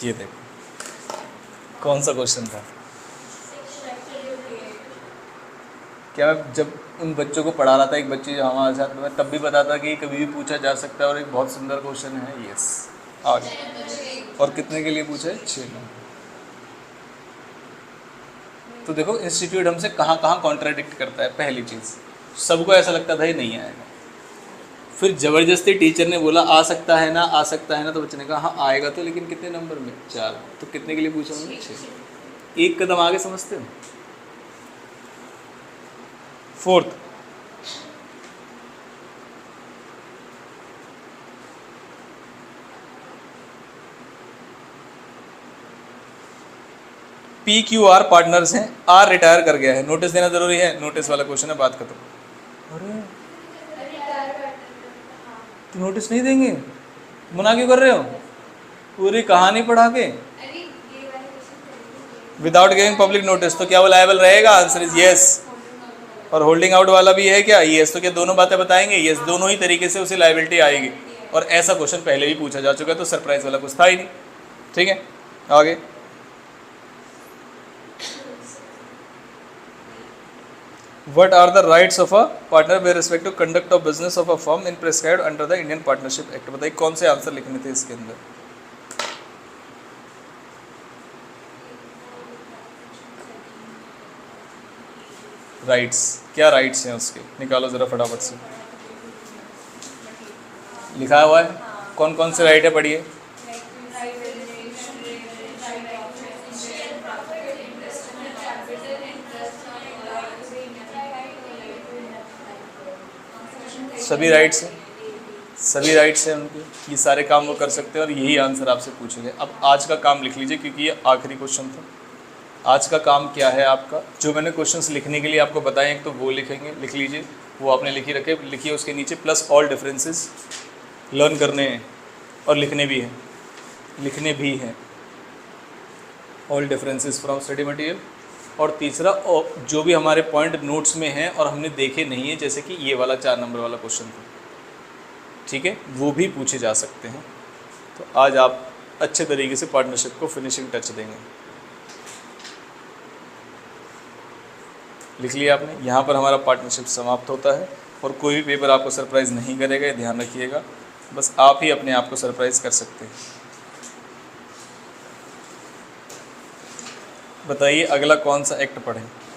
ये देखो कौन सा क्वेश्चन था। क्या मैं जब उन बच्चों को पढ़ा रहा था, एक बच्ची जो हमारे साथ, मैं तब भी बताता कि कभी भी पूछा जा सकता है और एक बहुत सुंदर क्वेश्चन है। यस, आगे। और कितने के लिए पूछा है? 6 नंबर। तो देखो इंस्टीट्यूट हमसे कहाँ कहाँ कॉन्ट्राडिक्ट करता है। पहली चीज़, सबको ऐसा लगता था ये नहीं आएगा, फिर ज़बरदस्ती टीचर ने बोला आ सकता है ना, आ सकता है ना, तो बच्चे ने कहा हाँ आएगा तो, लेकिन कितने नंबर में? 4। तो कितने के लिए पूछा मैंने? 6। एक कदम आगे, समझते हो? फोर्थ, PQR पार्टनर्स हैं, आर रिटायर कर गया है, नोटिस देना जरूरी है? नोटिस वाला क्वेश्चन है, बात खत्म। अरे तो नोटिस नहीं देंगे? मना क्यों कर रहे हो? पूरी कहानी पढ़ा के विदाउट गिविंग पब्लिक नोटिस, तो क्या वो लायबल रहेगा? Answer is yes. और होल्डिंग आउट वाला भी है क्या? यस। तो क्या दोनों बातें बताएंगे? यस, दोनों ही तरीके से उसे लायबिलिटी आएगी। और ऐसा क्वेश्चन पहले भी पूछा जा चुका है, तो सरप्राइज वाला कुछ था ही नहीं। ठीक है, आगे। What are the rights of a partner with respect to conduct of business of a firm in prescribed under the Indian Partnership Act? बताइए कौन से आंसर लिखने थे इसके अंदर? राइट्स, क्या राइट्स हैं उसके? निकालो जरा फटाफट से। लिखा हुआ है कौन कौन से राइट है, पढ़िए। सभी राइट्स हैं, सभी राइट्स हैं उनके, ये सारे काम वो कर सकते हैं और यही आंसर आपसे पूछेंगे। अब आज का काम लिख लीजिए क्योंकि ये आखिरी क्वेश्चन था। आज का काम क्या है आपका? जो मैंने क्वेश्चंस लिखने के लिए आपको बताए, एक तो वो लिखेंगे, लिख लीजिए, वो आपने लिखिए उसके नीचे प्लस ऑल डिफरेंसेस लर्न करने हैं और लिखने भी हैं all differences from study material. और तीसरा, जो भी हमारे पॉइंट नोट्स में हैं और हमने देखे नहीं है, जैसे कि ये वाला 4 नंबर वाला क्वेश्चन था, ठीक है, वो भी पूछे जा सकते हैं। तो आज आप अच्छे तरीके से पार्टनरशिप को फिनिशिंग टच देंगे। लिख लिया आपने? यहाँ पर हमारा पार्टनरशिप समाप्त होता है और कोई भी पेपर आपको सरप्राइज़ नहीं करेगा, ये ध्यान रखिएगा। बस आप ही अपने आप को सरप्राइज़ कर सकते हैं। बताइए अगला कौन सा एक्ट पढ़ें?